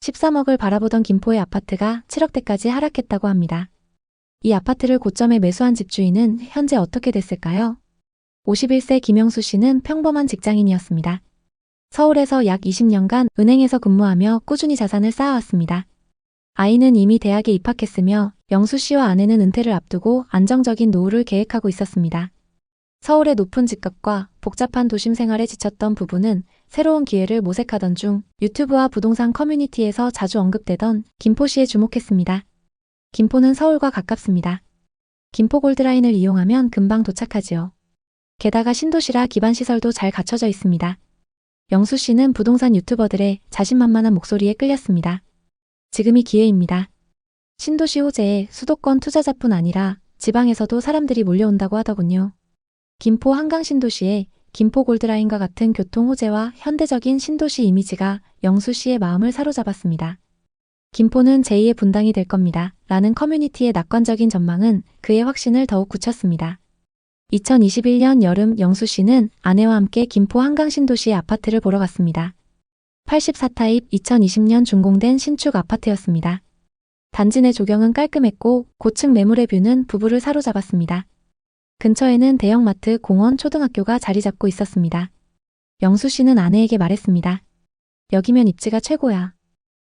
13억을 바라보던 김포의 아파트가 7억대까지 하락했다고 합니다. 이 아파트를 고점에 매수한 집주인은 현재 어떻게 됐을까요? 51세 김영수 씨는 평범한 직장인이었습니다. 서울에서 약 20년간 은행에서 근무하며 꾸준히 자산을 쌓아왔습니다. 아이는 이미 대학에 입학했으며 영수 씨와 아내는 은퇴를 앞두고 안정적인 노후를 계획하고 있었습니다. 서울의 높은 집값과 복잡한 도심 생활에 지쳤던 부부는 새로운 기회를 모색하던 중 유튜브와 부동산 커뮤니티에서 자주 언급되던 김포시에 주목했습니다. 김포는 서울과 가깝습니다. 김포 골드라인을 이용하면 금방 도착하지요. 게다가 신도시라 기반시설도 잘 갖춰져 있습니다. 영수 씨는 부동산 유튜버들의 자신만만한 목소리에 끌렸습니다. 지금이 기회입니다. 신도시 호재에 수도권 투자자뿐 아니라 지방에서도 사람들이 몰려온다고 하더군요. 김포 한강 신도시에 김포 골드라인과 같은 교통 호재와 현대적인 신도시 이미지가 영수 씨의 마음을 사로잡았습니다. 김포는 제2의 분당이 될 겁니다. 라는 커뮤니티의 낙관적인 전망은 그의 확신을 더욱 굳혔습니다. 2021년 여름 영수 씨는 아내와 함께 김포 한강 신도시의 아파트를 보러 갔습니다. 84타입 2020년 준공된 신축 아파트였습니다. 단지 내 조경은 깔끔했고 고층 매물의 뷰는 부부를 사로잡았습니다. 근처에는 대형마트, 공원, 초등학교가 자리 잡고 있었습니다. 영수 씨는 아내에게 말했습니다. 여기면 입지가 최고야.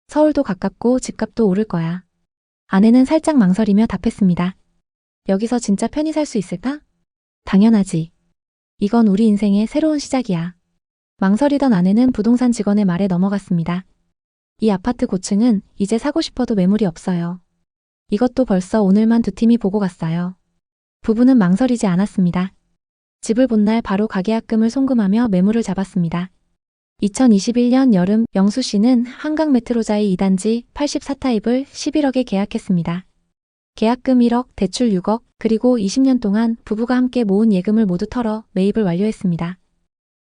서울도 가깝고 집값도 오를 거야. 아내는 살짝 망설이며 답했습니다. 여기서 진짜 편히 살 수 있을까? 당연하지. 이건 우리 인생의 새로운 시작이야. 망설이던 아내는 부동산 직원의 말에 넘어갔습니다. 이 아파트 고층은 이제 사고 싶어도 매물이 없어요. 이것도 벌써 오늘만 2팀이 보고 갔어요. 부부는 망설이지 않았습니다. 집을 본 날 바로 가계약금을 송금하며 매물을 잡았습니다. 2021년 여름 영수 씨는 한강 메트로자이 2단지 84타입을 11억에 계약했습니다. 계약금 1억, 대출 6억, 그리고 20년 동안 부부가 함께 모은 예금을 모두 털어 매입을 완료했습니다.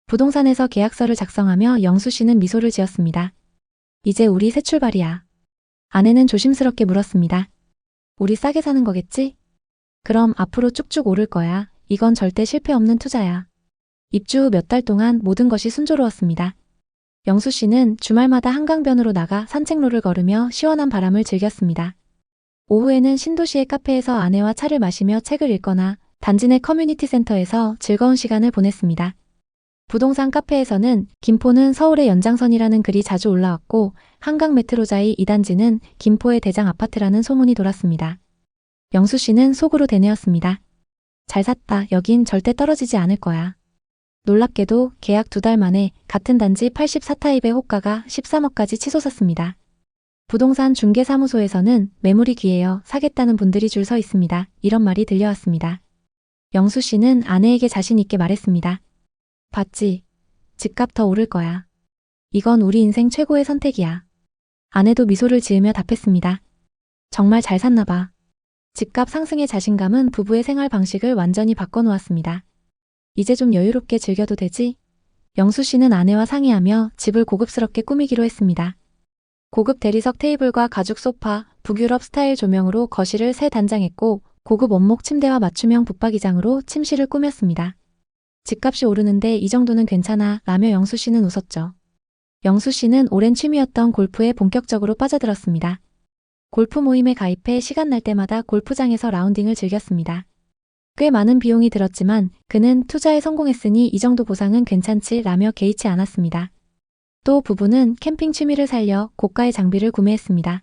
부동산에서 계약서를 작성하며 영수 씨는 미소를 지었습니다. 이제 우리 새 출발이야. 아내는 조심스럽게 물었습니다. 우리 싸게 사는 거겠지? 그럼 앞으로 쭉쭉 오를 거야. 이건 절대 실패 없는 투자야. 입주 후 몇 달 동안 모든 것이 순조로웠습니다. 영수 씨는 주말마다 한강변으로 나가 산책로를 걸으며 시원한 바람을 즐겼습니다. 오후에는 신도시의 카페에서 아내와 차를 마시며 책을 읽거나 단지 내 커뮤니티 센터에서 즐거운 시간을 보냈습니다. 부동산 카페에서는 김포는 서울의 연장선이라는 글이 자주 올라왔고 한강 메트로자이 2단지는 김포의 대장 아파트라는 소문이 돌았습니다. 영수 씨는 속으로 되뇌었습니다. 잘 샀다. 여긴 절대 떨어지지 않을 거야. 놀랍게도 계약 2달 만에 같은 단지 84타입의 호가가 13억까지 치솟았습니다. 부동산 중개사무소에서는 매물이 귀해요. 사겠다는 분들이 줄 서 있습니다. 이런 말이 들려왔습니다. 영수 씨는 아내에게 자신 있게 말했습니다. 봤지? 집값 더 오를 거야. 이건 우리 인생 최고의 선택이야. 아내도 미소를 지으며 답했습니다. 정말 잘 샀나 봐. 집값 상승의 자신감은 부부의 생활 방식을 완전히 바꿔놓았습니다. 이제 좀 여유롭게 즐겨도 되지? 영수 씨는 아내와 상의하며 집을 고급스럽게 꾸미기로 했습니다. 고급 대리석 테이블과 가죽 소파, 북유럽 스타일 조명으로 거실을 새 단장했고 고급 원목 침대와 맞춤형 붙박이장으로 침실을 꾸몄습니다. 집값이 오르는데 이 정도는 괜찮아 라며 영수 씨는 웃었죠. 영수 씨는 오랜 취미였던 골프에 본격적으로 빠져들었습니다. 골프 모임에 가입해 시간 날 때마다 골프장에서 라운딩을 즐겼습니다. 꽤 많은 비용이 들었지만 그는 투자에 성공했으니 이 정도 보상은 괜찮지 라며 개의치 않았습니다. 또 부부는 캠핑 취미를 살려 고가의 장비를 구매했습니다.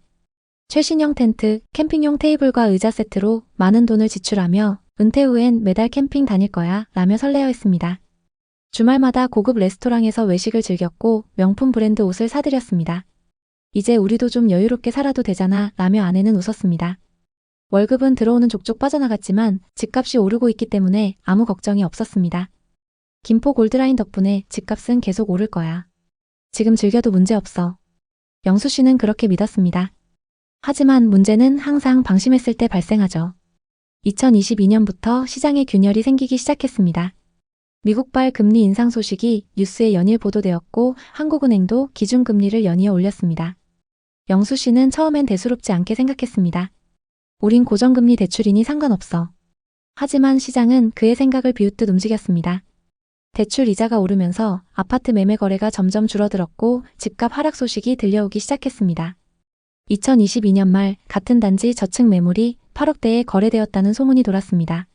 최신형 텐트, 캠핑용 테이블과 의자 세트로 많은 돈을 지출하며 은퇴 후엔 매달 캠핑 다닐 거야 라며 설레어했습니다. 주말마다 고급 레스토랑에서 외식을 즐겼고 명품 브랜드 옷을 사들였습니다. 이제 우리도 좀 여유롭게 살아도 되잖아 라며 아내는 웃었습니다. 월급은 들어오는 족족 빠져나갔지만 집값이 오르고 있기 때문에 아무 걱정이 없었습니다. 김포 골드라인 덕분에 집값은 계속 오를 거야. 지금 즐겨도 문제없어. 영수 씨는 그렇게 믿었습니다. 하지만 문제는 항상 방심했을 때 발생하죠. 2022년부터 시장에 균열이 생기기 시작했습니다. 미국발 금리 인상 소식이 뉴스에 연일 보도되었고 한국은행도 기준금리를 연이어 올렸습니다. 영수 씨는 처음엔 대수롭지 않게 생각했습니다. 우린 고정금리 대출이니 상관없어. 하지만 시장은 그의 생각을 비웃듯 움직였습니다. 대출 이자가 오르면서 아파트 매매 거래가 점점 줄어들었고 집값 하락 소식이 들려오기 시작했습니다. 2022년 말 같은 단지 저층 매물이 8억대에 거래되었다는 소문이 돌았습니다.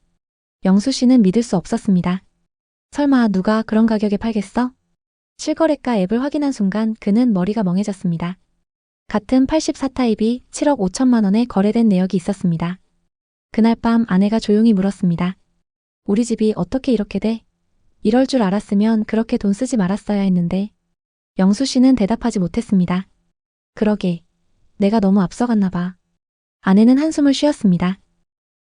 영수 씨는 믿을 수 없었습니다. 설마 누가 그런 가격에 팔겠어? 실거래가 앱을 확인한 순간 그는 머리가 멍해졌습니다. 같은 84타입이 7억 5천만 원에 거래된 내역이 있었습니다. 그날 밤 아내가 조용히 물었습니다. 우리 집이 어떻게 이렇게 돼? 이럴 줄 알았으면 그렇게 돈 쓰지 말았어야 했는데. 영수 씨는 대답하지 못했습니다. 그러게. 내가 너무 앞서갔나 봐. 아내는 한숨을 쉬었습니다.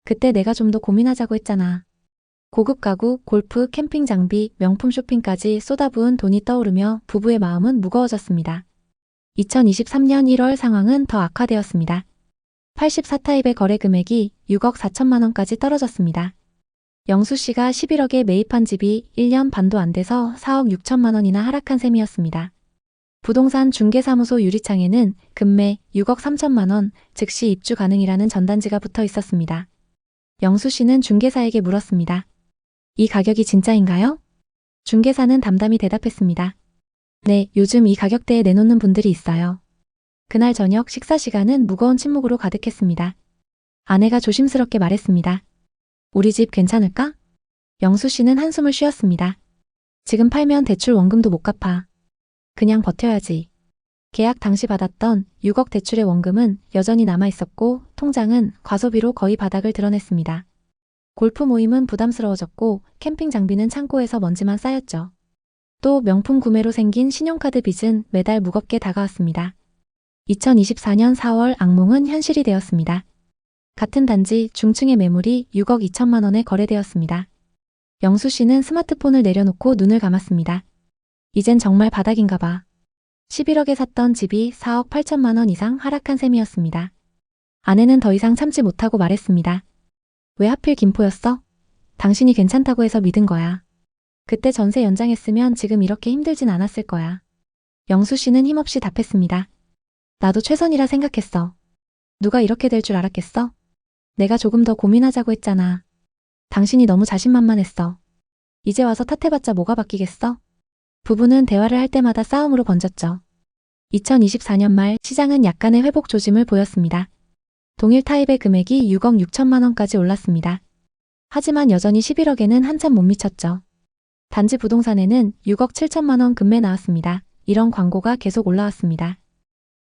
그때 내가 좀 더 고민하자고 했잖아. 고급 가구, 골프, 캠핑 장비, 명품 쇼핑까지 쏟아부은 돈이 떠오르며 부부의 마음은 무거워졌습니다. 2023년 1월 상황은 더 악화되었습니다. 84타입의 거래 금액이 6억 4천만 원까지 떨어졌습니다. 영수 씨가 11억에 매입한 집이 1년 반도 안 돼서 4억 6천만 원이나 하락한 셈이었습니다. 부동산 중개사무소 유리창에는 금매 6억 3천만 원, 즉시 입주 가능이라는 전단지가 붙어 있었습니다. 영수 씨는 중개사에게 물었습니다. 이 가격이 진짜인가요? 중개사는 담담히 대답했습니다. 네, 요즘 이 가격대에 내놓는 분들이 있어요. 그날 저녁 식사 시간은 무거운 침묵으로 가득했습니다. 아내가 조심스럽게 말했습니다. 우리 집 괜찮을까? 영수 씨는 한숨을 쉬었습니다. 지금 팔면 대출 원금도 못 갚아. 그냥 버텨야지. 계약 당시 받았던 6억 대출의 원금은 여전히 남아있었고 통장은 과소비로 거의 바닥을 드러냈습니다. 골프 모임은 부담스러워졌고 캠핑 장비는 창고에서 먼지만 쌓였죠. 또 명품 구매로 생긴 신용카드 빚은 매달 무겁게 다가왔습니다. 2024년 4월 악몽은 현실이 되었습니다. 같은 단지 중층의 매물이 6억 2천만 원에 거래되었습니다. 영수 씨는 스마트폰을 내려놓고 눈을 감았습니다. 이젠 정말 바닥인가 봐. 11억에 샀던 집이 4억 8천만 원 이상 하락한 셈이었습니다. 아내는 더 이상 참지 못하고 말했습니다. 왜 하필 김포였어? 당신이 괜찮다고 해서 믿은 거야. 그때 전세 연장했으면 지금 이렇게 힘들진 않았을 거야. 영수 씨는 힘없이 답했습니다. 나도 최선이라 생각했어. 누가 이렇게 될 줄 알았겠어? 내가 조금 더 고민하자고 했잖아. 당신이 너무 자신만만했어. 이제 와서 탓해봤자 뭐가 바뀌겠어? 부부는 대화를 할 때마다 싸움으로 번졌죠. 2024년 말 시장은 약간의 회복 조짐을 보였습니다. 동일 타입의 금액이 6억 6천만 원까지 올랐습니다. 하지만 여전히 11억에는 한참 못 미쳤죠. 단지 부동산에는 6억 7천만 원 금매 나왔습니다. 이런 광고가 계속 올라왔습니다.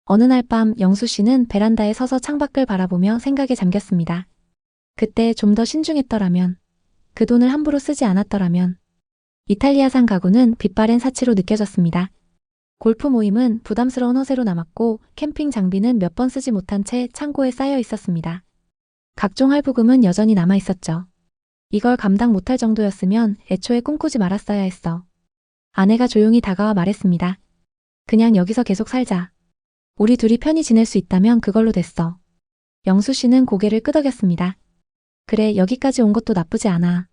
어느 날 밤 영수 씨는 베란다에 서서 창밖을 바라보며 생각에 잠겼습니다. 그때 좀 더 신중했더라면, 그 돈을 함부로 쓰지 않았더라면. 이탈리아산 가구는 빛바랜 사치로 느껴졌습니다. 골프 모임은 부담스러운 허세로 남았고 캠핑 장비는 몇 번 쓰지 못한 채 창고에 쌓여 있었습니다. 각종 할부금은 여전히 남아 있었죠. 이걸 감당 못할 정도였으면 애초에 꿈꾸지 말았어야 했어. 아내가 조용히 다가와 말했습니다. 그냥 여기서 계속 살자. 우리 둘이 편히 지낼 수 있다면 그걸로 됐어. 영수 씨는 고개를 끄덕였습니다. 그래, 여기까지 온 것도 나쁘지 않아.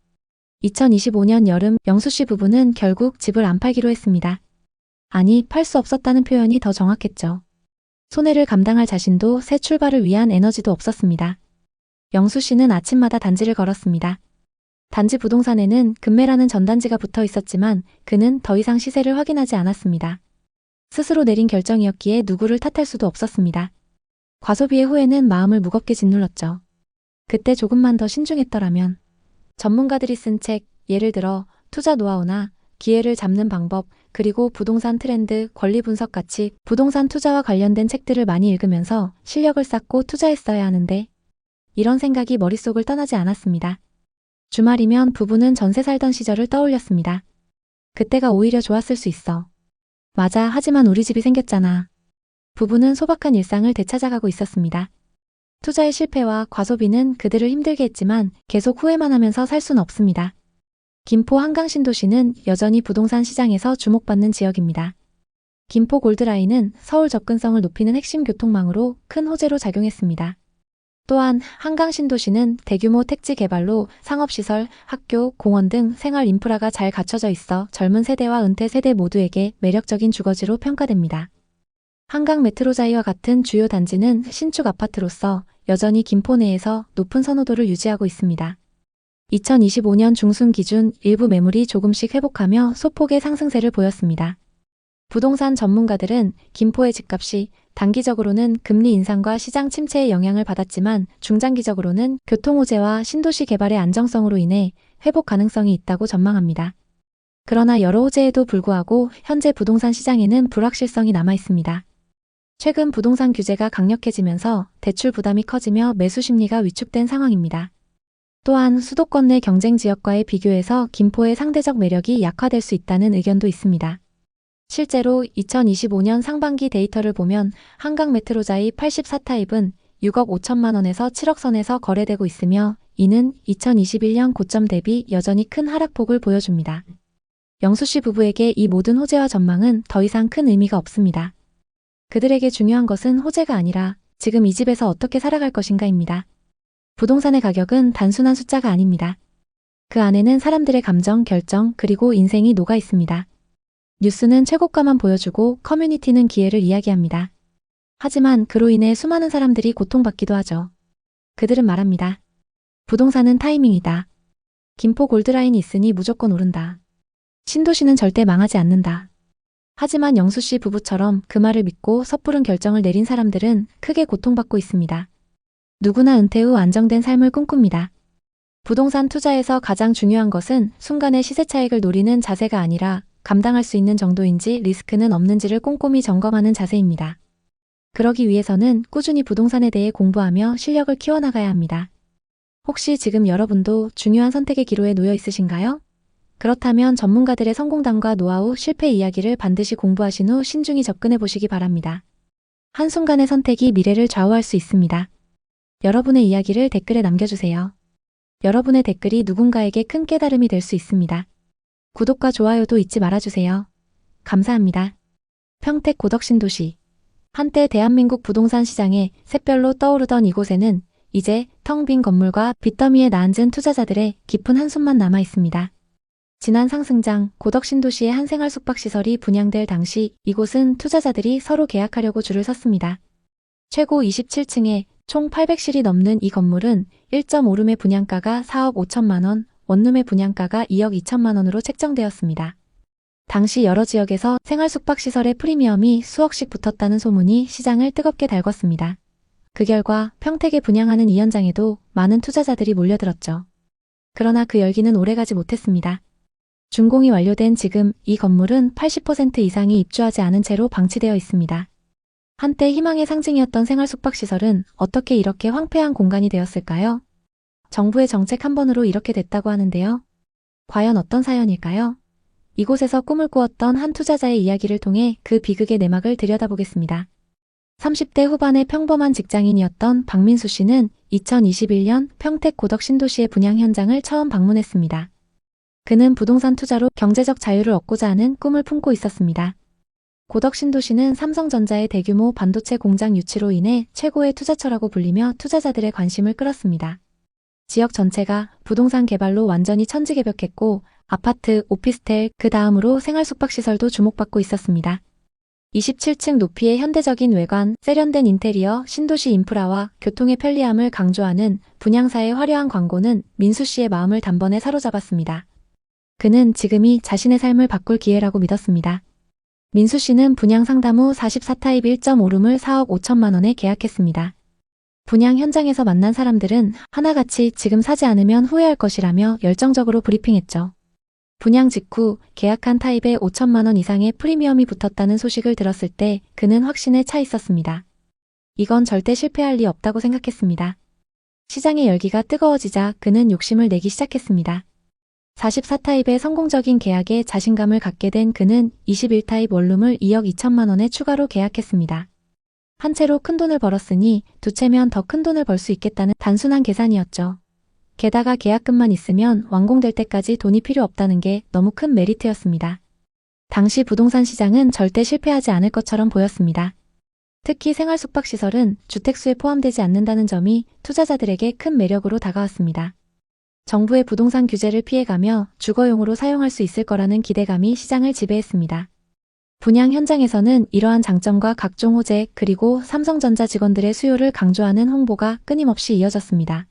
2025년 여름 영수 씨 부부는 결국 집을 안 팔기로 했습니다. 아니, 팔 수 없었다는 표현이 더 정확했죠. 손해를 감당할 자신도 새 출발을 위한 에너지도 없었습니다. 영수 씨는 아침마다 단지를 걸었습니다. 단지 부동산에는 금매라는 전단지가 붙어 있었지만 그는 더 이상 시세를 확인하지 않았습니다. 스스로 내린 결정이었기에 누구를 탓할 수도 없었습니다. 과소비의 후회는 마음을 무겁게 짓눌렀죠. 그때 조금만 더 신중했더라면. 전문가들이 쓴 책, 예를 들어 투자 노하우나 기회를 잡는 방법, 그리고 부동산 트렌드, 권리 분석 같이 부동산 투자와 관련된 책들을 많이 읽으면서 실력을 쌓고 투자했어야 하는데 이런 생각이 머릿속을 떠나지 않았습니다. 주말이면 부부는 전세 살던 시절을 떠올렸습니다. 그때가 오히려 좋았을 수 있어. 맞아, 하지만 우리 집이 생겼잖아. 부부는 소박한 일상을 되찾아가고 있었습니다. 투자의 실패와 과소비는 그들을 힘들게 했지만 계속 후회만 하면서 살 수는 없습니다. 김포 한강신도시는 여전히 부동산 시장에서 주목받는 지역입니다. 김포 골드라인은 서울 접근성을 높이는 핵심 교통망으로 큰 호재로 작용했습니다. 또한 한강신도시는 대규모 택지 개발로 상업시설, 학교, 공원 등 생활 인프라가 잘 갖춰져 있어 젊은 세대와 은퇴 세대 모두에게 매력적인 주거지로 평가됩니다. 한강 메트로자이와 같은 주요 단지는 신축 아파트로서 여전히 김포 내에서 높은 선호도를 유지하고 있습니다. 2025년 중순 기준 일부 매물이 조금씩 회복하며 소폭의 상승세를 보였습니다. 부동산 전문가들은 김포의 집값이 단기적으로는 금리 인상과 시장 침체의 영향을 받았지만 중장기적으로는 교통 호재와 신도시 개발의 안정성으로 인해 회복 가능성이 있다고 전망합니다. 그러나 여러 호재에도 불구하고 현재 부동산 시장에는 불확실성이 남아 있습니다. 최근 부동산 규제가 강력해지면서 대출 부담이 커지며 매수 심리가 위축된 상황입니다. 또한 수도권 내 경쟁 지역과의 비교해서 김포의 상대적 매력이 약화될 수 있다는 의견도 있습니다. 실제로 2025년 상반기 데이터를 보면 한강 메트로자이 84타입은 6억 5천만 원에서 7억 선에서 거래되고 있으며 이는 2021년 고점 대비 여전히 큰 하락폭을 보여줍니다. 영수 씨 부부에게 이 모든 호재와 전망은 더 이상 큰 의미가 없습니다. 그들에게 중요한 것은 호재가 아니라 지금 이 집에서 어떻게 살아갈 것인가입니다. 부동산의 가격은 단순한 숫자가 아닙니다. 그 안에는 사람들의 감정, 결정, 그리고 인생이 녹아 있습니다. 뉴스는 최고가만 보여주고 커뮤니티는 기회를 이야기합니다. 하지만 그로 인해 수많은 사람들이 고통받기도 하죠. 그들은 말합니다. 부동산은 타이밍이다. 김포 골드라인이 있으니 무조건 오른다. 신도시는 절대 망하지 않는다. 하지만 영수 씨 부부처럼 그 말을 믿고 섣부른 결정을 내린 사람들은 크게 고통받고 있습니다. 누구나 은퇴 후 안정된 삶을 꿈꿉니다. 부동산 투자에서 가장 중요한 것은 순간의 시세 차익을 노리는 자세가 아니라 감당할 수 있는 정도인지 리스크는 없는지를 꼼꼼히 점검하는 자세입니다. 그러기 위해서는 꾸준히 부동산에 대해 공부하며 실력을 키워나가야 합니다. 혹시 지금 여러분도 중요한 선택의 기로에 놓여 있으신가요? 그렇다면 전문가들의 성공담과 노하우, 실패 이야기를 반드시 공부하신 후 신중히 접근해 보시기 바랍니다. 한순간의 선택이 미래를 좌우할 수 있습니다. 여러분의 이야기를 댓글에 남겨주세요. 여러분의 댓글이 누군가에게 큰 깨달음이 될 수 있습니다. 구독과 좋아요도 잊지 말아주세요. 감사합니다. 평택 고덕신도시. 한때 대한민국 부동산 시장에 샛별로 떠오르던 이곳에는 이제 텅 빈 건물과 빚더미에 나앉은 투자자들의 깊은 한숨만 남아 있습니다. 지난 상승장 고덕신도시의 한 생활 숙박시설이 분양될 당시 이곳은 투자자들이 서로 계약하려고 줄을 섰습니다. 최고 27층에 총 800실이 넘는 이 건물은 1.5룸의 분양가가 4억 5천만 원, 원룸의 분양가가 2억 2천만 원으로 책정되었습니다. 당시 여러 지역에서 생활 숙박시설의 프리미엄이 수억씩 붙었다는 소문이 시장을 뜨겁게 달궜습니다. 그 결과 평택에 분양하는 이 현장에도 많은 투자자들이 몰려들었죠. 그러나 그 열기는 오래가지 못했습니다. 준공이 완료된 지금 이 건물은 80% 이상이 입주하지 않은 채로 방치되어 있습니다. 한때 희망의 상징이었던 생활 숙박시설은 어떻게 이렇게 황폐한 공간이 되었을까요? 정부의 정책 한 번으로 이렇게 됐다고 하는데요. 과연 어떤 사연일까요? 이곳에서 꿈을 꾸었던 한 투자자의 이야기를 통해 그 비극의 내막을 들여다보겠습니다. 30대 후반의 평범한 직장인이었던 박민수 씨는 2021년 평택 고덕신도시의 분양 현장을 처음 방문했습니다. 그는 부동산 투자로 경제적 자유를 얻고자 하는 꿈을 품고 있었습니다. 고덕신도시는 삼성전자의 대규모 반도체 공장 유치로 인해 최고의 투자처라고 불리며 투자자들의 관심을 끌었습니다. 지역 전체가 부동산 개발로 완전히 천지개벽했고 아파트, 오피스텔, 그 다음으로 생활 숙박시설도 주목받고 있었습니다. 27층 높이의 현대적인 외관, 세련된 인테리어, 신도시 인프라와 교통의 편리함을 강조하는 분양사의 화려한 광고는 민수 씨의 마음을 단번에 사로잡았습니다. 그는 지금이 자신의 삶을 바꿀 기회라고 믿었습니다. 민수 씨는 분양 상담 후 44타입 1.5룸을 4억 5천만 원에 계약했습니다. 분양 현장에서 만난 사람들은 하나같이 지금 사지 않으면 후회할 것이라며 열정적으로 브리핑했죠. 분양 직후 계약한 타입에 5천만 원 이상의 프리미엄이 붙었다는 소식을 들었을 때 그는 확신에 차 있었습니다. 이건 절대 실패할 리 없다고 생각했습니다. 시장의 열기가 뜨거워지자 그는 욕심을 내기 시작했습니다. 44타입의 성공적인 계약에 자신감을 갖게 된 그는 21타입 원룸을 2억 2천만 원에 추가로 계약했습니다. 한 채로 큰돈을 벌었으니 두 채면 더 큰돈을 벌 수 있겠다는 단순한 계산이었죠. 게다가 계약금만 있으면 완공될 때까지 돈이 필요 없다는 게 너무 큰 메리트였습니다. 당시 부동산 시장은 절대 실패하지 않을 것처럼 보였습니다. 특히 생활 숙박시설은 주택수에 포함되지 않는다는 점이 투자자들에게 큰 매력으로 다가왔습니다. 정부의 부동산 규제를 피해가며 주거용으로 사용할 수 있을 거라는 기대감이 시장을 지배했습니다. 분양 현장에서는 이러한 장점과 각종 호재 그리고 삼성전자 직원들의 수요를 강조하는 홍보가 끊임없이 이어졌습니다.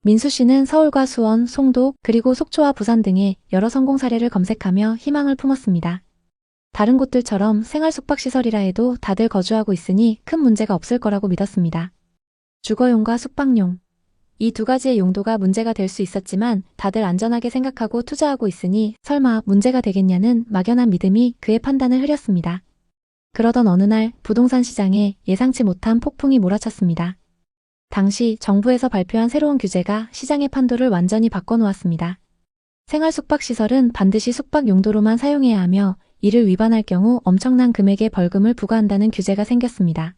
민수 씨는 서울과 수원, 송도, 그리고 속초와 부산 등의 여러 성공 사례를 검색하며 희망을 품었습니다. 다른 곳들처럼 생활 숙박시설이라 해도 다들 거주하고 있으니 큰 문제가 없을 거라고 믿었습니다. 주거용과 숙박용. 이 두 가지의 용도가 문제가 될 수 있었지만 다들 안전하게 생각하고 투자하고 있으니 설마 문제가 되겠냐는 막연한 믿음이 그의 판단을 흐렸습니다. 그러던 어느 날 부동산 시장에 예상치 못한 폭풍이 몰아쳤습니다. 당시 정부에서 발표한 새로운 규제가 시장의 판도를 완전히 바꿔놓았습니다. 생활 숙박시설은 반드시 숙박 용도로만 사용해야 하며 이를 위반할 경우 엄청난 금액의 벌금을 부과한다는 규제가 생겼습니다.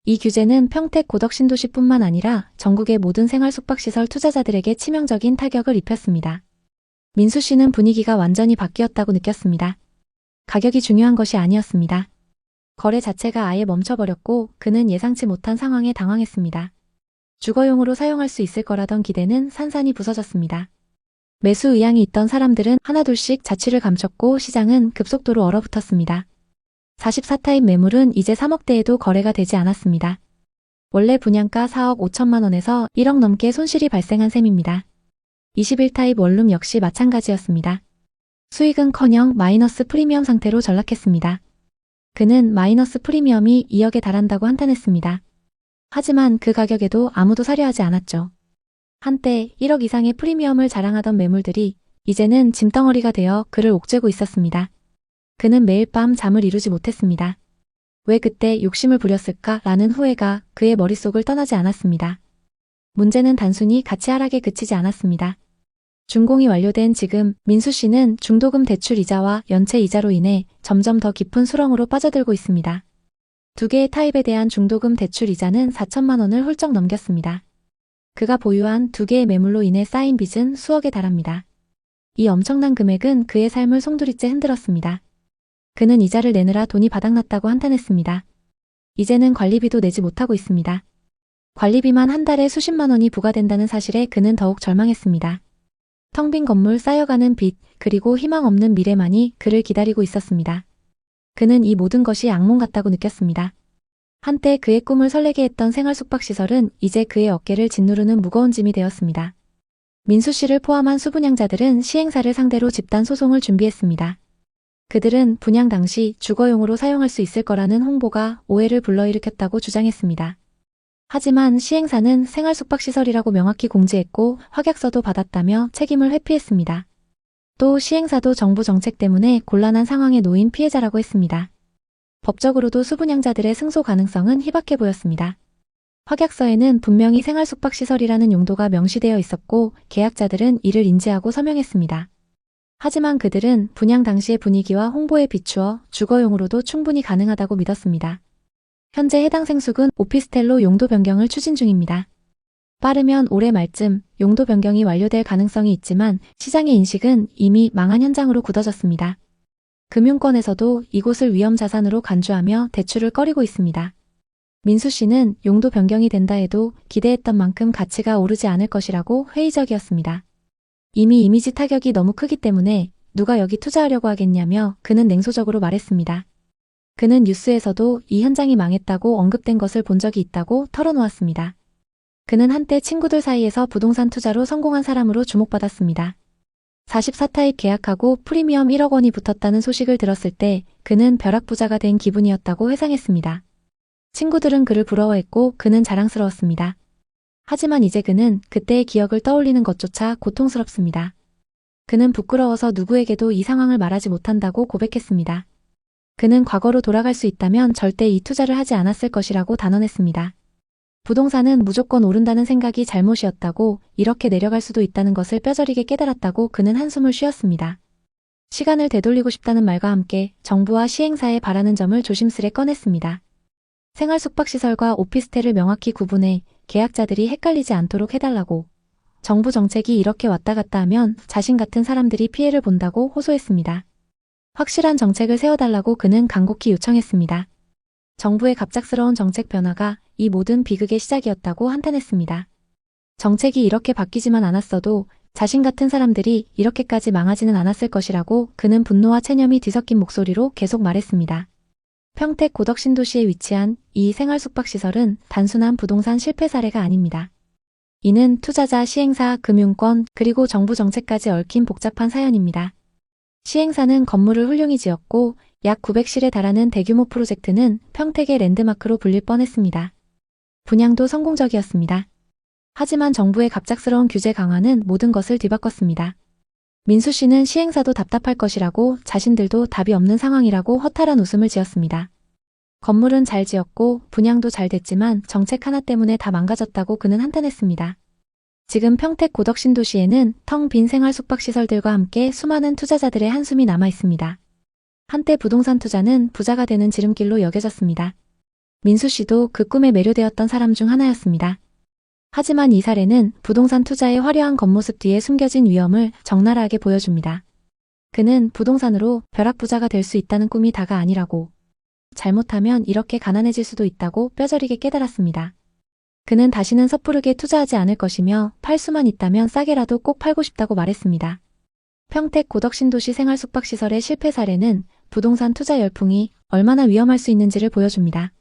이 규제는 평택 고덕 신도시뿐만 아니라 전국의 모든 생활 숙박시설 투자자들에게 치명적인 타격을 입혔습니다. 민수 씨는 분위기가 완전히 바뀌었다고 느꼈습니다. 가격이 중요한 것이 아니었습니다. 거래 자체가 아예 멈춰버렸고 그는 예상치 못한 상황에 당황했습니다. 주거용으로 사용할 수 있을 거라던 기대는 산산이 부서졌습니다. 매수 의향이 있던 사람들은 하나둘씩 자취를 감췄고 시장은 급속도로 얼어붙었습니다. 44타입 매물은 이제 3억대에도 거래가 되지 않았습니다. 원래 분양가 4억 5천만 원에서 1억 넘게 손실이 발생한 셈입니다. 21타입 원룸 역시 마찬가지였습니다. 수익은커녕 마이너스 프리미엄 상태로 전락했습니다. 그는 마이너스 프리미엄이 2억에 달한다고 한탄했습니다. 하지만 그 가격에도 아무도 사려 하지 않았죠. 한때 1억 이상의 프리미엄을 자랑하던 매물들이 이제는 짐덩어리가 되어 그를 옥죄고 있었습니다. 그는 매일 밤 잠을 이루지 못했습니다. 왜 그때 욕심을 부렸을까라는 후회가 그의 머릿속을 떠나지 않았습니다. 문제는 단순히 가치 하락에 그치지 않았습니다. 준공이 완료된 지금 민수 씨는 중도금 대출 이자와 연체 이자로 인해 점점 더 깊은 수렁으로 빠져들고 있습니다. 두 개의 타입에 대한 중도금 대출 이자는 4천만 원을 훌쩍 넘겼습니다. 그가 보유한 두 개의 매물로 인해 쌓인 빚은 수억에 달합니다. 이 엄청난 금액은 그의 삶을 송두리째 흔들었습니다. 그는 이자를 내느라 돈이 바닥났다고 한탄했습니다. 이제는 관리비도 내지 못하고 있습니다. 관리비만 한 달에 수십만 원이 부과된다는 사실에 그는 더욱 절망했습니다. 텅 빈 건물, 쌓여가는 빚, 그리고 희망 없는 미래만이 그를 기다리고 있었습니다. 그는 이 모든 것이 악몽 같다고 느꼈습니다. 한때 그의 꿈을 설레게 했던 생활 숙박시설은 이제 그의 어깨를 짓누르는 무거운 짐이 되었습니다. 민수 씨를 포함한 수분양자들은 시행사를 상대로 집단 소송을 준비했습니다. 그들은 분양 당시 주거용으로 사용할 수 있을 거라는 홍보가 오해를 불러일으켰다고 주장했습니다. 하지만 시행사는 생활 숙박시설이라고 명확히 공지했고 확약서도 받았다며 책임을 회피했습니다. 또 시행사도 정부 정책 때문에 곤란한 상황에 놓인 피해자라고 했습니다. 법적으로도 수분양자들의 승소 가능성은 희박해 보였습니다. 확약서에는 분명히 생활 숙박시설이라는 용도가 명시되어 있었고 계약자들은 이를 인지하고 서명했습니다. 하지만 그들은 분양 당시의 분위기와 홍보에 비추어 주거용으로도 충분히 가능하다고 믿었습니다. 현재 해당 생숙은 오피스텔로 용도 변경을 추진 중입니다. 빠르면 올해 말쯤 용도 변경이 완료될 가능성이 있지만 시장의 인식은 이미 망한 현장으로 굳어졌습니다. 금융권에서도 이곳을 위험 자산으로 간주하며 대출을 꺼리고 있습니다. 민수 씨는 용도 변경이 된다 해도 기대했던 만큼 가치가 오르지 않을 것이라고 회의적이었습니다. 이미 이미지 타격이 너무 크기 때문에 누가 여기 투자하려고 하겠냐며 그는 냉소적으로 말했습니다. 그는 뉴스에서도 이 현장이 망했다고 언급된 것을 본 적이 있다고 털어놓았습니다. 그는 한때 친구들 사이에서 부동산 투자로 성공한 사람으로 주목받았습니다. 44타입 계약하고 프리미엄 1억 원이 붙었다는 소식을 들었을 때 그는 벼락부자가 된 기분이었다고 회상했습니다. 친구들은 그를 부러워했고 그는 자랑스러웠습니다. 하지만 이제 그는 그때의 기억을 떠올리는 것조차 고통스럽습니다. 그는 부끄러워서 누구에게도 이 상황을 말하지 못한다고 고백했습니다. 그는 과거로 돌아갈 수 있다면 절대 이 투자를 하지 않았을 것이라고 단언했습니다. 부동산은 무조건 오른다는 생각이 잘못이었다고 이렇게 내려갈 수도 있다는 것을 뼈저리게 깨달았다고 그는 한숨을 쉬었습니다. 시간을 되돌리고 싶다는 말과 함께 정부와 시행사에 바라는 점을 조심스레 꺼냈습니다. 생활 숙박시설과 오피스텔을 명확히 구분해 계약자들이 헷갈리지 않도록 해달라고. 정부 정책이 이렇게 왔다 갔다 하면 자신 같은 사람들이 피해를 본다고 호소했습니다. 확실한 정책을 세워달라고 그는 간곡히 요청했습니다. 정부의 갑작스러운 정책 변화가 이 모든 비극의 시작이었다고 한탄했습니다. 정책이 이렇게 바뀌지만 않았어도 자신 같은 사람들이 이렇게까지 망하지는 않았을 것이라고 그는 분노와 체념이 뒤섞인 목소리로 계속 말했습니다. 평택 고덕 신도시에 위치한 이 생활 숙박시설은 단순한 부동산 실패 사례가 아닙니다. 이는 투자자, 시행사, 금융권, 그리고 정부 정책까지 얽힌 복잡한 사연입니다. 시행사는 건물을 훌륭히 지었고 약 900실에 달하는 대규모 프로젝트는 평택의 랜드마크로 불릴 뻔했습니다. 분양도 성공적이었습니다. 하지만 정부의 갑작스러운 규제 강화는 모든 것을 뒤바꿨습니다. 민수 씨는 시행사도 답답할 것이라고 자신들도 답이 없는 상황이라고 허탈한 웃음을 지었습니다. 건물은 잘 지었고 분양도 잘 됐지만 정책 하나 때문에 다 망가졌다고 그는 한탄했습니다. 지금 평택 고덕신도시에는 텅 빈 생활 숙박시설들과 함께 수많은 투자자들의 한숨이 남아 있습니다. 한때 부동산 투자는 부자가 되는 지름길로 여겨졌습니다. 민수 씨도 그 꿈에 매료되었던 사람 중 하나였습니다. 하지만 이 사례는 부동산 투자의 화려한 겉모습 뒤에 숨겨진 위험을 적나라하게 보여줍니다. 그는 부동산으로 벼락부자가 될 수 있다는 꿈이 다가 아니라고, 잘못하면 이렇게 가난해질 수도 있다고 뼈저리게 깨달았습니다. 그는 다시는 섣부르게 투자하지 않을 것이며 팔 수만 있다면 싸게라도 꼭 팔고 싶다고 말했습니다. 평택 고덕신도시 생활숙박시설의 실패 사례는 부동산 투자 열풍이 얼마나 위험할 수 있는지를 보여줍니다.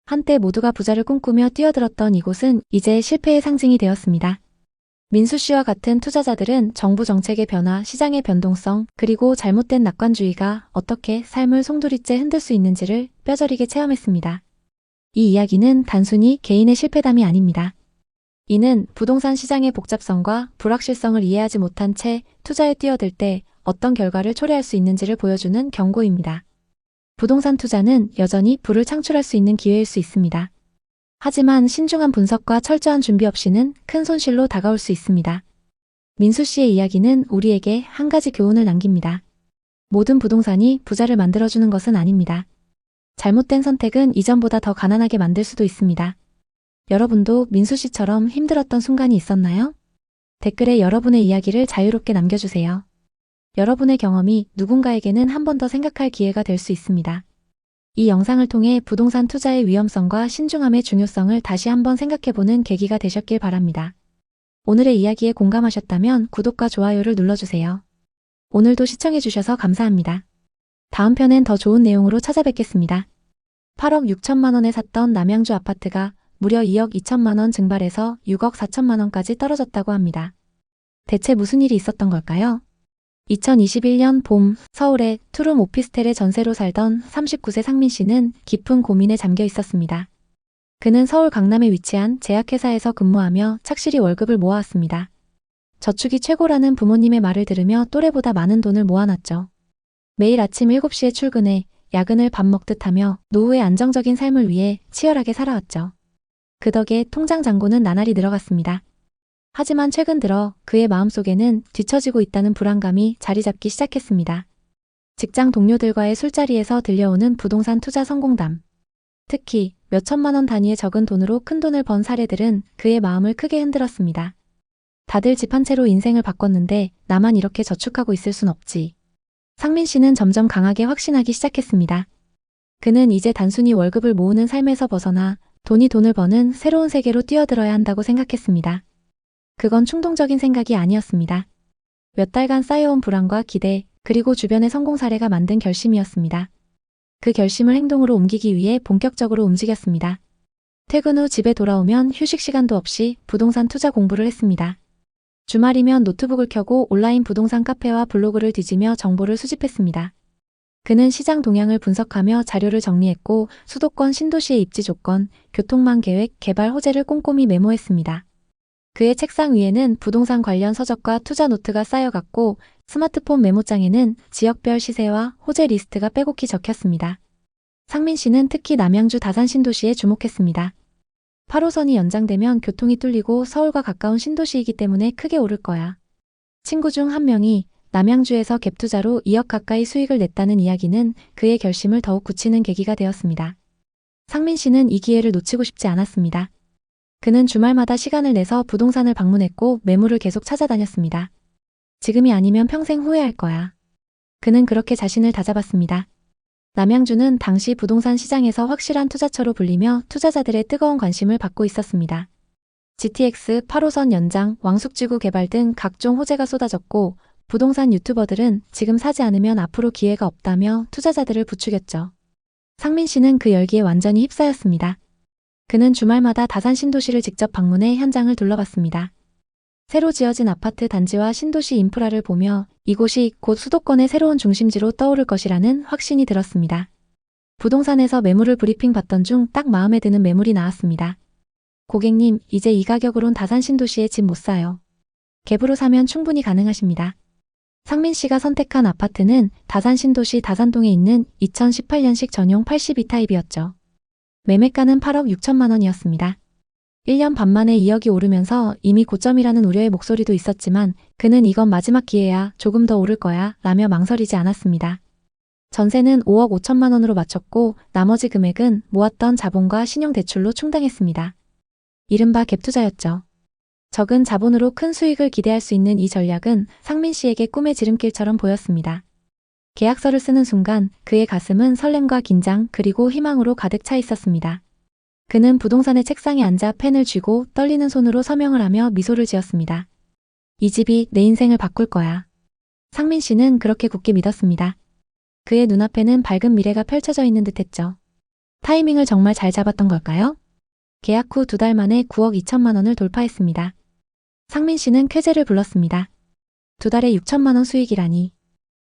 한때 모두가 부자를 꿈꾸며 뛰어들었던 이곳은 이제 실패의 상징이 되었습니다. 민수 씨와 같은 투자자들은 정부 정책의 변화, 시장의 변동성, 그리고 잘못된 낙관주의가 어떻게 삶을 송두리째 흔들 수 있는지를 뼈저리게 체험했습니다. 이 이야기는 단순히 개인의 실패담이 아닙니다. 이는 부동산 시장의 복잡성과 불확실성을 이해하지 못한 채 투자에 뛰어들 때 어떤 결과를 초래할 수 있는지를 보여주는 경고입니다. 부동산 투자는 여전히 부를 창출할 수 있는 기회일 수 있습니다. 하지만 신중한 분석과 철저한 준비 없이는 큰 손실로 다가올 수 있습니다. 민수 씨의 이야기는 우리에게 한 가지 교훈을 남깁니다. 모든 부동산이 부자를 만들어주는 것은 아닙니다. 잘못된 선택은 이전보다 더 가난하게 만들 수도 있습니다. 여러분도 민수 씨처럼 힘들었던 순간이 있었나요? 댓글에 여러분의 이야기를 자유롭게 남겨주세요. 여러분의 경험이 누군가에게는 한 번 더 생각할 기회가 될 수 있습니다. 이 영상을 통해 부동산 투자의 위험성과 신중함의 중요성을 다시 한번 생각해보는 계기가 되셨길 바랍니다. 오늘의 이야기에 공감하셨다면 구독과 좋아요를 눌러주세요. 오늘도 시청해주셔서 감사합니다. 다음 편엔 더 좋은 내용으로 찾아뵙겠습니다. 8억 6천만 원에 샀던 남양주 아파트가 무려 2억 2천만 원 증발해서 6억 4천만 원까지 떨어졌다고 합니다. 대체 무슨 일이 있었던 걸까요? 2021년 봄 서울의 투룸 오피스텔에 전세로 살던 39세 상민 씨는 깊은 고민에 잠겨 있었습니다. 그는 서울 강남에 위치한 제약회사에서 근무하며 착실히 월급을 모아왔습니다. 저축이 최고라는 부모님의 말을 들으며 또래보다 많은 돈을 모아놨죠. 매일 아침 7시에 출근해 야근을 밥 먹듯 하며 노후의 안정적인 삶을 위해 치열하게 살아왔죠. 그 덕에 통장 잔고는 나날이 늘어갔습니다. 하지만 최근 들어 그의 마음속에는 뒤처지고 있다는 불안감이 자리 잡기 시작했습니다. 직장 동료들과의 술자리에서 들려오는 부동산 투자 성공담. 특히 몇천만 원 단위의 적은 돈으로 큰 돈을 번 사례들은 그의 마음을 크게 흔들었습니다. 다들 집 한 채로 인생을 바꿨는데 나만 이렇게 저축하고 있을 순 없지. 상민 씨는 점점 강하게 확신하기 시작했습니다. 그는 이제 단순히 월급을 모으는 삶에서 벗어나 돈이 돈을 버는 새로운 세계로 뛰어들어야 한다고 생각했습니다. 그건 충동적인 생각이 아니었습니다. 몇 달간 쌓여온 불안과 기대, 그리고 주변의 성공 사례가 만든 결심이었습니다. 그 결심을 행동으로 옮기기 위해 본격적으로 움직였습니다. 퇴근 후 집에 돌아오면 휴식 시간도 없이 부동산 투자 공부를 했습니다. 주말이면 노트북을 켜고 온라인 부동산 카페와 블로그를 뒤지며 정보를 수집했습니다. 그는 시장 동향을 분석하며 자료를 정리했고 수도권 신도시의 입지 조건, 교통망 계획, 개발 호재를 꼼꼼히 메모했습니다. 그의 책상 위에는 부동산 관련 서적과 투자 노트가 쌓여갔고 스마트폰 메모장에는 지역별 시세와 호재 리스트가 빼곡히 적혔습니다. 상민 씨는 특히 남양주 다산 신도시에 주목했습니다. 8호선이 연장되면 교통이 뚫리고 서울과 가까운 신도시이기 때문에 크게 오를 거야. 친구 중 한 명이 남양주에서 갭투자로 2억 가까이 수익을 냈다는 이야기는 그의 결심을 더욱 굳히는 계기가 되었습니다. 상민 씨는 이 기회를 놓치고 싶지 않았습니다. 그는 주말마다 시간을 내서 부동산을 방문했고 매물을 계속 찾아다녔습니다. 지금이 아니면 평생 후회할 거야. 그는 그렇게 자신을 다잡았습니다. 남양주는 당시 부동산 시장에서 확실한 투자처로 불리며 투자자들의 뜨거운 관심을 받고 있었습니다. GTX, 8호선 연장, 왕숙지구 개발 등 각종 호재가 쏟아졌고 부동산 유튜버들은 지금 사지 않으면 앞으로 기회가 없다며 투자자들을 부추겼죠. 상민 씨는 그 열기에 완전히 휩싸였습니다. 그는 주말마다 다산 신도시를 직접 방문해 현장을 둘러봤습니다. 새로 지어진 아파트 단지와 신도시 인프라를 보며 이곳이 곧 수도권의 새로운 중심지로 떠오를 것이라는 확신이 들었습니다. 부동산에서 매물을 브리핑 받던 중 딱 마음에 드는 매물이 나왔습니다. 고객님, 이제 이 가격으론 다산 신도시에 집 못 사요. 갭으로 사면 충분히 가능하십니다. 상민 씨가 선택한 아파트는 다산 신도시 다산동에 있는 2018년식 전용 82타입이었죠. 매매가는 8억 6천만 원이었습니다. 1년 반 만에 2억이 오르면서 이미 고점이라는 우려의 목소리도 있었지만 그는 이건 마지막 기회야, 조금 더 오를 거야 라며 망설이지 않았습니다. 전세는 5억 5천만 원으로 맞췄고 나머지 금액은 모았던 자본과 신용대출로 충당했습니다. 이른바 갭투자였죠. 적은 자본으로 큰 수익을 기대할 수 있는 이 전략은 상민 씨에게 꿈의 지름길처럼 보였습니다. 계약서를 쓰는 순간 그의 가슴은 설렘과 긴장 그리고 희망으로 가득 차 있었습니다. 그는 부동산의 책상에 앉아 펜을 쥐고 떨리는 손으로 서명을 하며 미소를 지었습니다. 이 집이 내 인생을 바꿀 거야. 상민 씨는 그렇게 굳게 믿었습니다. 그의 눈앞에는 밝은 미래가 펼쳐져 있는 듯했죠. 타이밍을 정말 잘 잡았던 걸까요? 계약 후 2달 만에 9억 2천만 원을 돌파했습니다. 상민 씨는 쾌재를 불렀습니다. 2달에 6천만 원 수익이라니.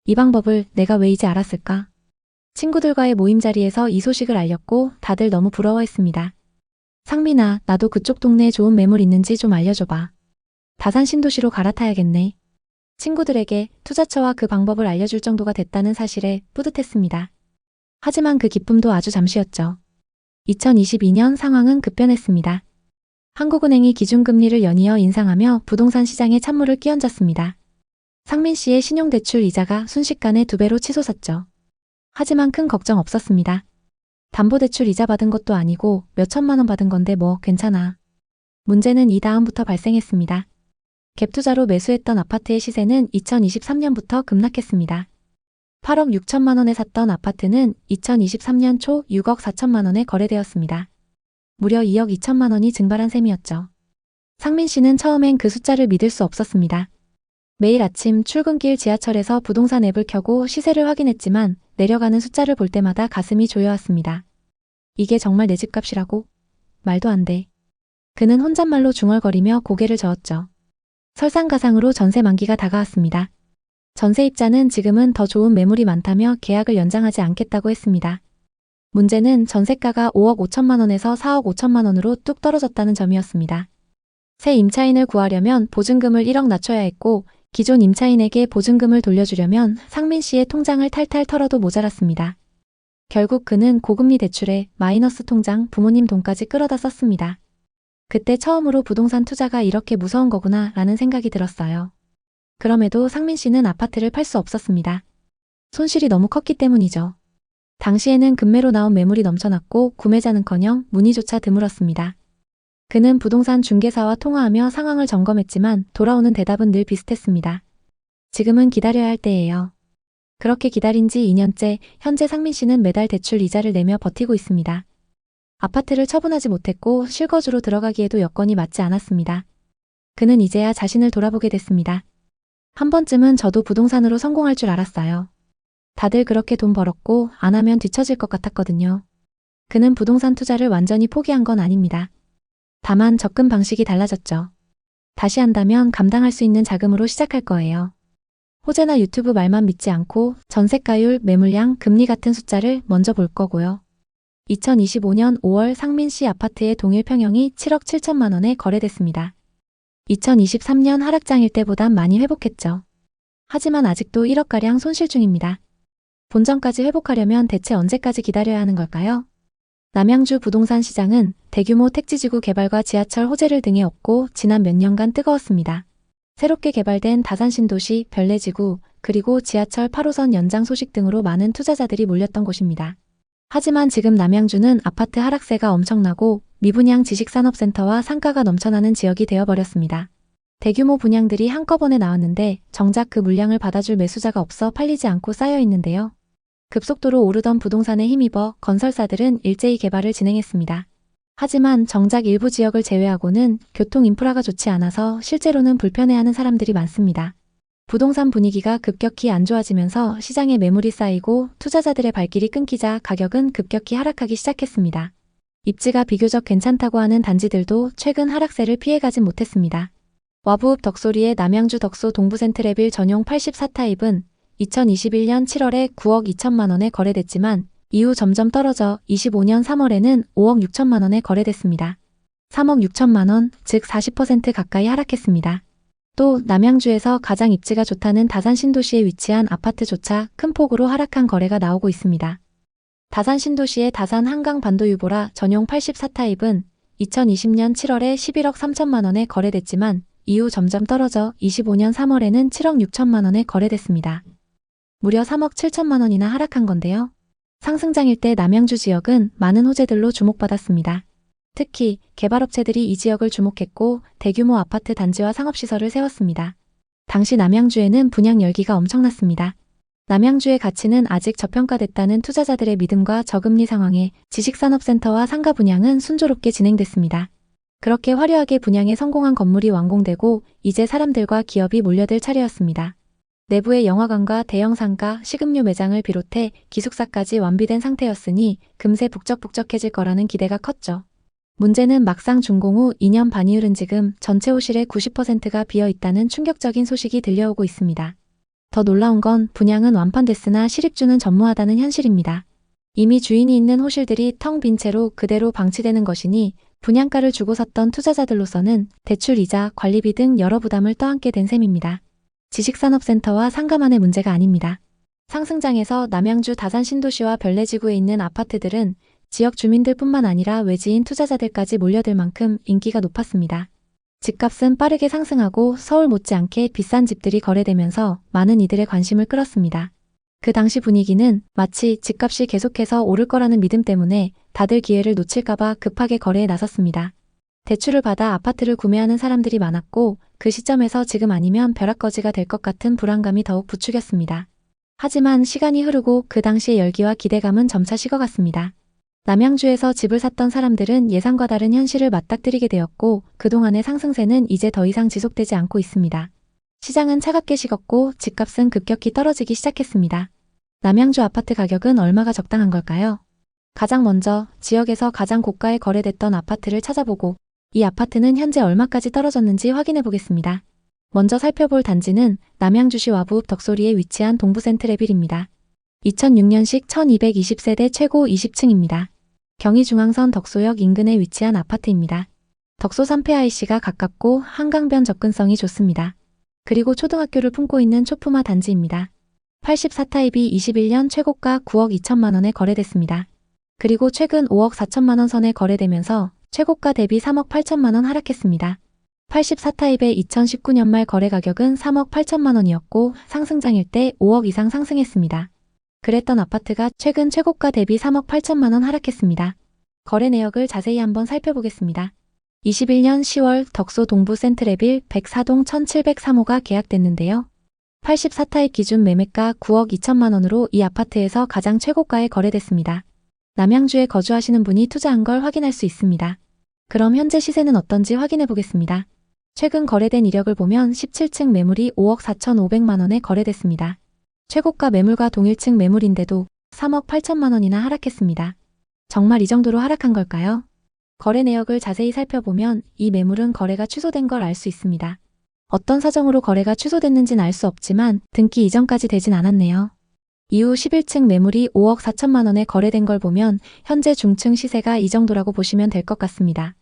이 방법을 내가 왜 이제 알았을까? 친구들과의 모임 자리에서 이 소식을 알렸고 다들 너무 부러워했습니다. 상민아, 나도 그쪽 동네에 좋은 매물 있는지 좀 알려줘봐. 다산 신도시로 갈아타야겠네. 친구들에게 투자처와 그 방법을 알려줄 정도가 됐다는 사실에 뿌듯했습니다. 하지만 그 기쁨도 아주 잠시였죠. 2022년 상황은 급변했습니다. 한국은행이 기준금리를 연이어 인상하며 부동산 시장에 찬물을 끼얹었습니다. 상민 씨의 신용대출 이자가 순식간에 2배로 치솟았죠. 하지만 큰 걱정 없었습니다. 담보대출 이자 받은 것도 아니고 몇 천만 원 받은 건데 뭐 괜찮아. 문제는 이 다음부터 발생했습니다. 갭투자로 매수했던 아파트의 시세는 2023년부터 급락했습니다. 8억 6천만 원에 샀던 아파트는 2023년 초 6억 4천만 원에 거래되었습니다. 무려 2억 2천만 원이 증발한 셈이었죠. 상민 씨는 처음엔 그 숫자를 믿을 수 없었습니다. 매일 아침 출근길 지하철에서 부동산 앱을 켜고 시세를 확인했지만 내려가는 숫자를 볼 때마다 가슴이 조여왔습니다. 이게 정말 내 집값이라고? 말도 안 돼. 그는 혼잣말로 중얼거리며 고개를 저었죠. 설상가상으로 전세 만기가 다가왔습니다. 전세입자는 지금은 더 좋은 매물이 많다며 계약을 연장하지 않겠다고 했습니다. 문제는 전세가가 5억 5천만 원에서 4억 5천만 원으로 뚝 떨어졌다는 점이었습니다. 새 임차인을 구하려면 보증금을 1억 낮춰야 했고 기존 임차인에게 보증금을 돌려주려면 상민 씨의 통장을 탈탈 털어도 모자랐습니다. 결국 그는 고금리 대출에 마이너스 통장, 부모님 돈까지 끌어다 썼습니다. 그때 처음으로 부동산 투자가 이렇게 무서운 거구나 라는 생각이 들었어요. 그럼에도 상민 씨는 아파트를 팔 수 없었습니다. 손실이 너무 컸기 때문이죠. 당시에는 급매로 나온 매물이 넘쳐났고 구매자는커녕 문의조차 드물었습니다. 그는 부동산 중개사와 통화하며 상황을 점검했지만 돌아오는 대답은 늘 비슷했습니다. 지금은 기다려야 할 때예요. 그렇게 기다린 지 2년째 현재 상민 씨는 매달 대출 이자를 내며 버티고 있습니다. 아파트를 처분하지 못했고 실거주로 들어가기에도 여건이 맞지 않았습니다. 그는 이제야 자신을 돌아보게 됐습니다. 한 번쯤은 저도 부동산으로 성공할 줄 알았어요. 다들 그렇게 돈 벌었고 안 하면 뒤처질 것 같았거든요. 그는 부동산 투자를 완전히 포기한 건 아닙니다. 다만 접근 방식이 달라졌죠. 다시 한다면 감당할 수 있는 자금으로 시작할 거예요. 호재나 유튜브 말만 믿지 않고 전세가율, 매물량, 금리 같은 숫자를 먼저 볼 거고요. 2025년 5월 상민 씨 아파트의 동일 평형이 7억 7천만 원에 거래됐습니다. 2023년 하락장일 때보단 많이 회복했죠. 하지만 아직도 1억가량 손실 중입니다. 본전까지 회복하려면 대체 언제까지 기다려야 하는 걸까요? 남양주 부동산 시장은 대규모 택지지구 개발과 지하철 호재를 등에 업고 지난 몇 년간 뜨거웠습니다. 새롭게 개발된 다산 신도시, 별내지구, 그리고 지하철 8호선 연장 소식 등으로 많은 투자자들이 몰렸던 곳입니다. 하지만 지금 남양주는 아파트 하락세가 엄청나고 미분양 지식산업센터와 상가가 넘쳐나는 지역이 되어버렸습니다. 대규모 분양들이 한꺼번에 나왔는데 정작 그 물량을 받아줄 매수자가 없어 팔리지 않고 쌓여 있는데요. 급속도로 오르던 부동산에 힘입어 건설사들은 일제히 개발을 진행했습니다. 하지만 정작 일부 지역을 제외하고는 교통 인프라가 좋지 않아서 실제로는 불편해하는 사람들이 많습니다. 부동산 분위기가 급격히 안 좋아지면서 시장에 매물이 쌓이고 투자자들의 발길이 끊기자 가격은 급격히 하락하기 시작했습니다. 입지가 비교적 괜찮다고 하는 단지들도 최근 하락세를 피해가진 못했습니다. 와부읍 덕소리의 남양주 덕소 동부센트레빌 전용 84타입은 2021년 7월에 9억 2천만 원에 거래됐지만 이후 점점 떨어져 25년 3월에는 5억 6천만 원에 거래됐습니다. 3억 6천만 원, 즉 40% 가까이 하락했습니다. 또 남양주에서 가장 입지가 좋다는 다산 신도시에 위치한 아파트조차 큰 폭으로 하락한 거래가 나오고 있습니다. 다산 신도시의 다산 한강 반도유보라 전용 84타입은 2020년 7월에 11억 3천만 원에 거래됐지만 이후 점점 떨어져 25년 3월에는 7억 6천만 원에 거래됐습니다. 무려 3억 7천만 원이나 하락한 건데요. 상승장일 때 남양주 지역은 많은 호재들로 주목받았습니다. 특히 개발업체들이 이 지역을 주목했고 대규모 아파트 단지와 상업시설을 세웠습니다. 당시 남양주에는 분양 열기가 엄청났습니다. 남양주의 가치는 아직 저평가됐다는 투자자들의 믿음과 저금리 상황에 지식산업센터와 상가 분양은 순조롭게 진행됐습니다. 그렇게 화려하게 분양에 성공한 건물이 완공되고 이제 사람들과 기업이 몰려들 차례였습니다. 내부의 영화관과 대형 상가, 식음료 매장을 비롯해 기숙사까지 완비된 상태였으니 금세 북적북적해질 거라는 기대가 컸죠. 문제는 막상 준공 후 2년 반이 흐른 지금 전체 호실의 90%가 비어 있다는 충격적인 소식이 들려오고 있습니다. 더 놀라운 건 분양은 완판됐으나 실입주는 전무하다는 현실입니다. 이미 주인이 있는 호실들이 텅 빈 채로 그대로 방치되는 것이니 분양가를 주고 샀던 투자자들로서는 대출 이자, 관리비 등 여러 부담을 떠안게 된 셈입니다. 지식산업센터와 상가만의 문제가 아닙니다. 상승장에서 남양주 다산 신도시와 별내지구에 있는 아파트들은 지역 주민들뿐만 아니라 외지인 투자자들까지 몰려들 만큼 인기가 높았습니다. 집값은 빠르게 상승하고 서울 못지않게 비싼 집들이 거래되면서 많은 이들의 관심을 끌었습니다. 그 당시 분위기는 마치 집값이 계속해서 오를 거라는 믿음 때문에 다들 기회를 놓칠까봐 급하게 거래에 나섰습니다. 대출을 받아 아파트를 구매하는 사람들이 많았고 그 시점에서 지금 아니면 벼락거지가 될 것 같은 불안감이 더욱 부추겼습니다. 하지만 시간이 흐르고 그 당시의 열기와 기대감은 점차 식어갔습니다. 남양주에서 집을 샀던 사람들은 예상과 다른 현실을 맞닥뜨리게 되었고 그동안의 상승세는 이제 더 이상 지속되지 않고 있습니다. 시장은 차갑게 식었고 집값은 급격히 떨어지기 시작했습니다. 남양주 아파트 가격은 얼마가 적당한 걸까요? 가장 먼저 지역에서 가장 고가에 거래됐던 아파트를 찾아보고 이 아파트는 현재 얼마까지 떨어졌는지 확인해 보겠습니다. 먼저 살펴볼 단지는 남양주시 와부읍 덕소리에 위치한 동부센트레빌입니다. 2006년식 1220세대 최고 20층입니다. 경의중앙선 덕소역 인근에 위치한 아파트입니다. 덕소 3폐 IC가 가깝고 한강변 접근성이 좋습니다. 그리고 초등학교를 품고 있는 초품화 단지입니다. 84타입이 21년 최고가 9억 2천만 원에 거래됐습니다. 그리고 최근 5억 4천만 원 선에 거래되면서 최고가 대비 3억 8천만 원 하락했습니다. 84타입의 2019년 말 거래 가격은 3억 8천만 원이었고 상승장일 때 5억 이상 상승했습니다. 그랬던 아파트가 최근 최고가 대비 3억 8천만 원 하락했습니다. 거래 내역을 자세히 한번 살펴보겠습니다. 21년 10월 덕소 동부 센트레빌 104동 1703호가 계약됐는데요. 84타입 기준 매매가 9억 2천만 원으로 이 아파트에서 가장 최고가에 거래됐습니다. 남양주에 거주하시는 분이 투자한 걸 확인할 수 있습니다. 그럼 현재 시세는 어떤지 확인해 보겠습니다. 최근 거래된 이력을 보면 17층 매물이 5억 4,500만 원에 거래됐습니다. 최고가 매물과 동일층 매물인데도 3억 8천만 원이나 하락했습니다. 정말 이 정도로 하락한 걸까요? 거래 내역을 자세히 살펴보면 이 매물은 거래가 취소된 걸 알 수 있습니다. 어떤 사정으로 거래가 취소됐는지는 알 수 없지만 등기 이전까지 되진 않았네요. 이후 11층 매물이 5억 4천만 원에 거래된 걸 보면 현재 중층 시세가 이 정도라고 보시면 될 것 같습니다.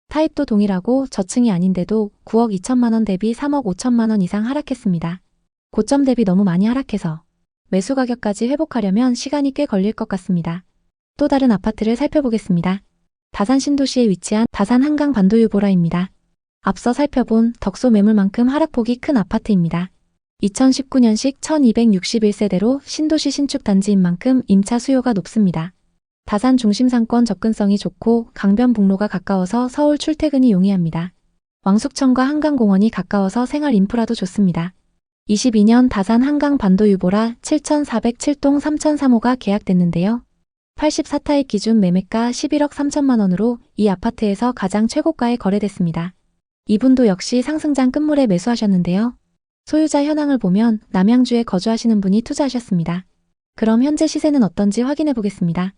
타입도 동일하고 저층이 아닌데도 9억 2천만 원 대비 3억 5천만 원 이상 하락했습니다. 고점 대비 너무 많이 하락해서 매수 가격까지 회복하려면 시간이 꽤 걸릴 것 같습니다. 또 다른 아파트를 살펴보겠습니다. 다산 신도시에 위치한 다산 한강 반도유보라입니다. 앞서 살펴본 덕소 매물만큼 하락폭이 큰 아파트입니다. 2019년식 1261세대로 신도시 신축 단지인 만큼 임차 수요가 높습니다. 다산 중심 상권 접근성이 좋고 강변북로가 가까워서 서울 출퇴근이 용이합니다. 왕숙천과 한강공원이 가까워서 생활 인프라도 좋습니다. 22년 다산 한강 반도유보라 7407동 3003호가 계약됐는데요. 84타입 기준 매매가 11억 3천만 원으로 이 아파트에서 가장 최고가에 거래됐습니다. 이분도 역시 상승장 끝물에 매수하셨는데요. 소유자 현황을 보면 남양주에 거주하시는 분이 투자하셨습니다. 그럼 현재 시세는 어떤지 확인해 보겠습니다.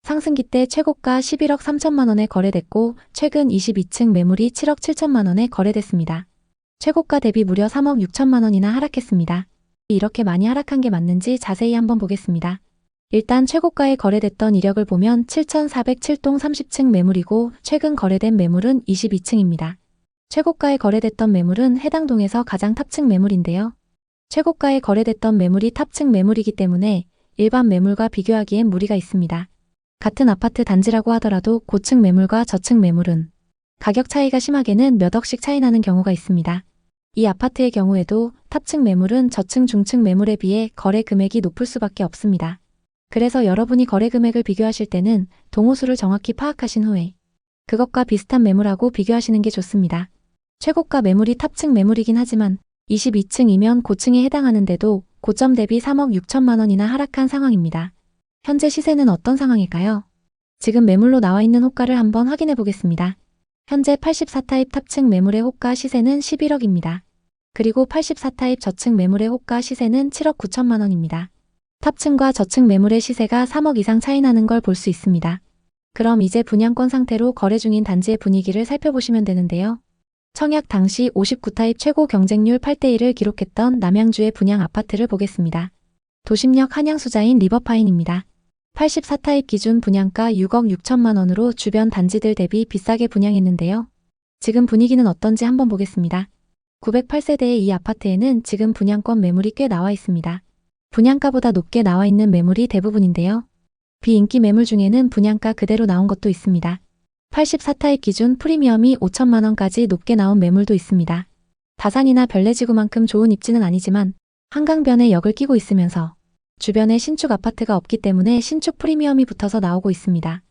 상승기 때 최고가 11억 3천만 원에 거래됐고 최근 22층 매물이 7억 7천만 원에 거래됐습니다. 최고가 대비 무려 3억 6천만 원이나 하락했습니다. 이렇게 많이 하락한 게 맞는지 자세히 한번 보겠습니다. 일단 최고가에 거래됐던 이력을 보면 7407동 30층 매물이고 최근 거래된 매물은 22층입니다. 최고가에 거래됐던 매물은 해당 동에서 가장 탑층 매물인데요. 최고가에 거래됐던 매물이 탑층 매물이기 때문에 일반 매물과 비교하기엔 무리가 있습니다. 같은 아파트 단지라고 하더라도 고층 매물과 저층 매물은 가격 차이가 심하게는 몇 억씩 차이 나는 경우가 있습니다. 이 아파트의 경우에도 탑층 매물은 저층 중층 매물에 비해 거래 금액이 높을 수밖에 없습니다. 그래서 여러분이 거래 금액을 비교하실 때는 동호수를 정확히 파악하신 후에 그것과 비슷한 매물하고 비교하시는 게 좋습니다. 최고가 매물이 탑층 매물이긴 하지만 22층이면 고층에 해당하는데도 고점 대비 3억 6천만 원이나 하락한 상황입니다. 현재 시세는 어떤 상황일까요? 지금 매물로 나와 있는 호가를 한번 확인해 보겠습니다. 현재 84타입 탑층 매물의 호가 시세는 11억입니다. 그리고 84타입 저층 매물의 호가 시세는 7억 9천만 원입니다. 탑층과 저층 매물의 시세가 3억 이상 차이 나는 걸 볼 수 있습니다. 그럼 이제 분양권 상태로 거래 중인 단지의 분위기를 살펴보시면 되는데요. 청약 당시 59타입 최고 경쟁률 8대1을 기록했던 남양주의 분양 아파트를 보겠습니다. 도심역 한양수자인 리버파인입니다. 84타입 기준 분양가 6억 6천만 원으로 주변 단지들 대비 비싸게 분양했는데요. 지금 분위기는 어떤지 한번 보겠습니다. 908세대의 이 아파트에는 지금 분양권 매물이 꽤 나와 있습니다. 분양가보다 높게 나와 있는 매물이 대부분인데요. 비인기 매물 중에는 분양가 그대로 나온 것도 있습니다. 84타입 기준 프리미엄이 5천만 원까지 높게 나온 매물도 있습니다. 다산이나 별내지구만큼 좋은 입지는 아니지만 한강변에 역을 끼고 있으면서 주변에 신축 아파트가 없기 때문에 신축 프리미엄이 붙어서 나오고 있습니다.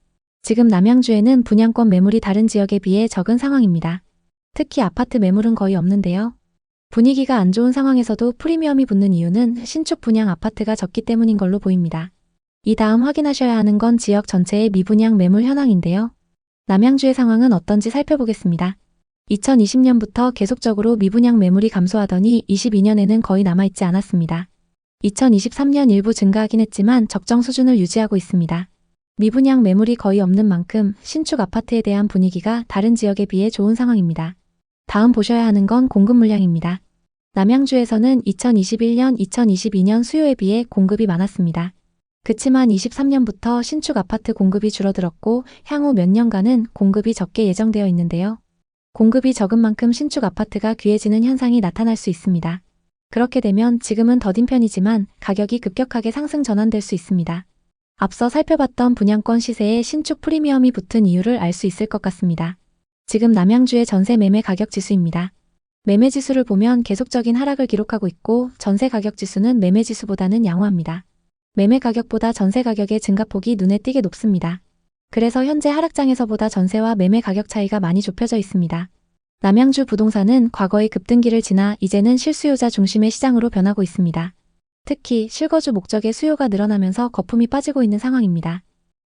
지금 남양주에는 분양권 매물이 다른 지역에 비해 적은 상황입니다. 특히 아파트 매물은 거의 없는데요. 분위기가 안 좋은 상황에서도 프리미엄이 붙는 이유는 신축 분양 아파트가 적기 때문인 걸로 보입니다. 이 다음 확인하셔야 하는 건 지역 전체의 미분양 매물 현황인데요. 남양주의 상황은 어떤지 살펴보겠습니다. 2020년부터 계속적으로 미분양 매물이 감소하더니 22년에는 거의 남아있지 않았습니다. 2023년 일부 증가하긴 했지만 적정 수준을 유지하고 있습니다. 미분양 매물이 거의 없는 만큼 신축 아파트에 대한 분위기가 다른 지역에 비해 좋은 상황입니다. 다음 보셔야 하는 건 공급 물량입니다. 남양주에서는 2021년, 2022년 수요에 비해 공급이 많았습니다. 그치만 23년부터 신축 아파트 공급이 줄어들었고 향후 몇 년간은 공급이 적게 예정되어 있는데요. 공급이 적은 만큼 신축 아파트가 귀해지는 현상이 나타날 수 있습니다. 그렇게 되면 지금은 더딘 편이지만 가격이 급격하게 상승 전환될 수 있습니다. 앞서 살펴봤던 분양권 시세에 신축 프리미엄이 붙은 이유를 알 수 있을 것 같습니다. 지금 남양주의 전세 매매 가격 지수입니다. 매매 지수를 보면 계속적인 하락을 기록하고 있고 전세 가격 지수는 매매 지수보다는 양호합니다. 매매 가격보다 전세 가격의 증가폭이 눈에 띄게 높습니다. 그래서 현재 하락장에서보다 전세와 매매 가격 차이가 많이 좁혀져 있습니다. 남양주 부동산은 과거의 급등기를 지나 이제는 실수요자 중심의 시장으로 변하고 있습니다. 특히 실거주 목적의 수요가 늘어나면서 거품이 빠지고 있는 상황입니다.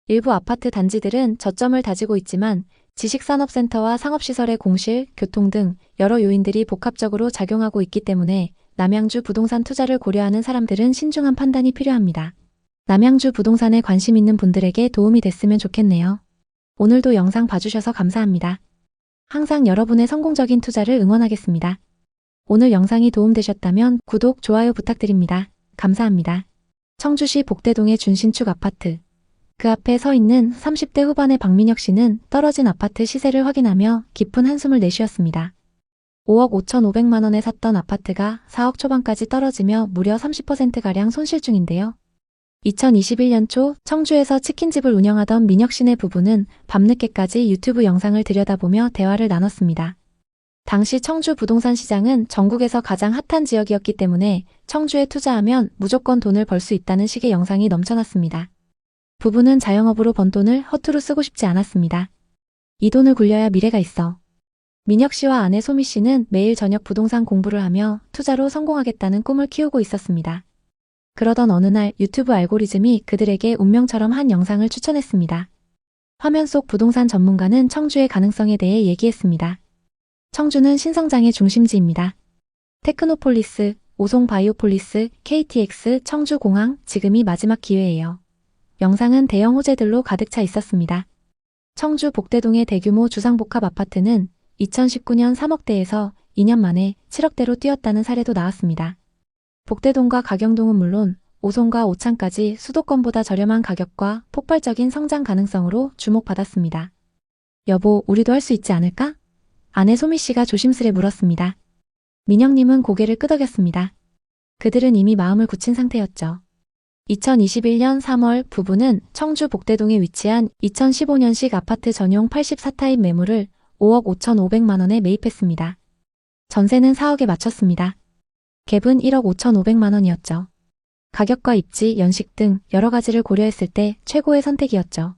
일부 아파트 단지들은 저점을 다지고 있지만 지식산업센터와 상업시설의 공실, 교통 등 여러 요인들이 복합적으로 작용하고 있기 때문에 남양주 부동산 투자를 고려하는 사람들은 신중한 판단이 필요합니다. 남양주 부동산에 관심 있는 분들에게 도움이 됐으면 좋겠네요. 오늘도 영상 봐주셔서 감사합니다. 항상 여러분의 성공적인 투자를 응원하겠습니다. 오늘 영상이 도움되셨다면 구독, 좋아요 부탁드립니다. 감사합니다. 청주시 복대동의 준신축 아파트. 그 앞에 서 있는 30대 후반의 박민혁 씨는 떨어진 아파트 시세를 확인하며 깊은 한숨을 내쉬었습니다. 5억 5,500만 원에 샀던 아파트가 4억 초반까지 떨어지며 무려 30%가량 손실 중인데요. 2021년 초 청주에서 치킨집을 운영하던 민혁 씨네 부부는 밤늦게까지 유튜브 영상을 들여다보며 대화를 나눴습니다. 당시 청주 부동산 시장은 전국에서 가장 핫한 지역이었기 때문에 청주에 투자하면 무조건 돈을 벌 수 있다는 식의 영상이 넘쳐났습니다. 부부는 자영업으로 번 돈을 허투루 쓰고 싶지 않았습니다. 이 돈을 굴려야 미래가 있어. 민혁 씨와 아내 소미 씨는 매일 저녁 부동산 공부를 하며 투자로 성공하겠다는 꿈을 키우고 있었습니다. 그러던 어느 날 유튜브 알고리즘이 그들에게 운명처럼 한 영상을 추천했습니다. 화면 속 부동산 전문가는 청주의 가능성에 대해 얘기했습니다. 청주는 신성장의 중심지입니다. 테크노폴리스, 오송바이오폴리스, KTX, 청주공항, 지금이 마지막 기회예요. 영상은 대형 호재들로 가득 차 있었습니다. 청주 복대동의 대규모 주상복합 아파트는 2019년 3억대에서 2년 만에 7억대로 뛰었다는 사례도 나왔습니다. 복대동과 가경동은 물론 오송과 오창까지 수도권보다 저렴한 가격과 폭발적인 성장 가능성으로 주목받았습니다. 여보, 우리도 할 수 있지 않을까? 아내 소미 씨가 조심스레 물었습니다. 민영님은 고개를 끄덕였습니다. 그들은 이미 마음을 굳힌 상태였죠. 2021년 3월 부부는 청주 복대동에 위치한 2015년식 아파트 전용 84타입 매물을 5억 5,500만 원에 매입했습니다. 전세는 4억에 맞췄습니다. 갭은 1억 5,500만 원이었죠. 가격과 입지, 연식 등 여러 가지를 고려했을 때 최고의 선택이었죠.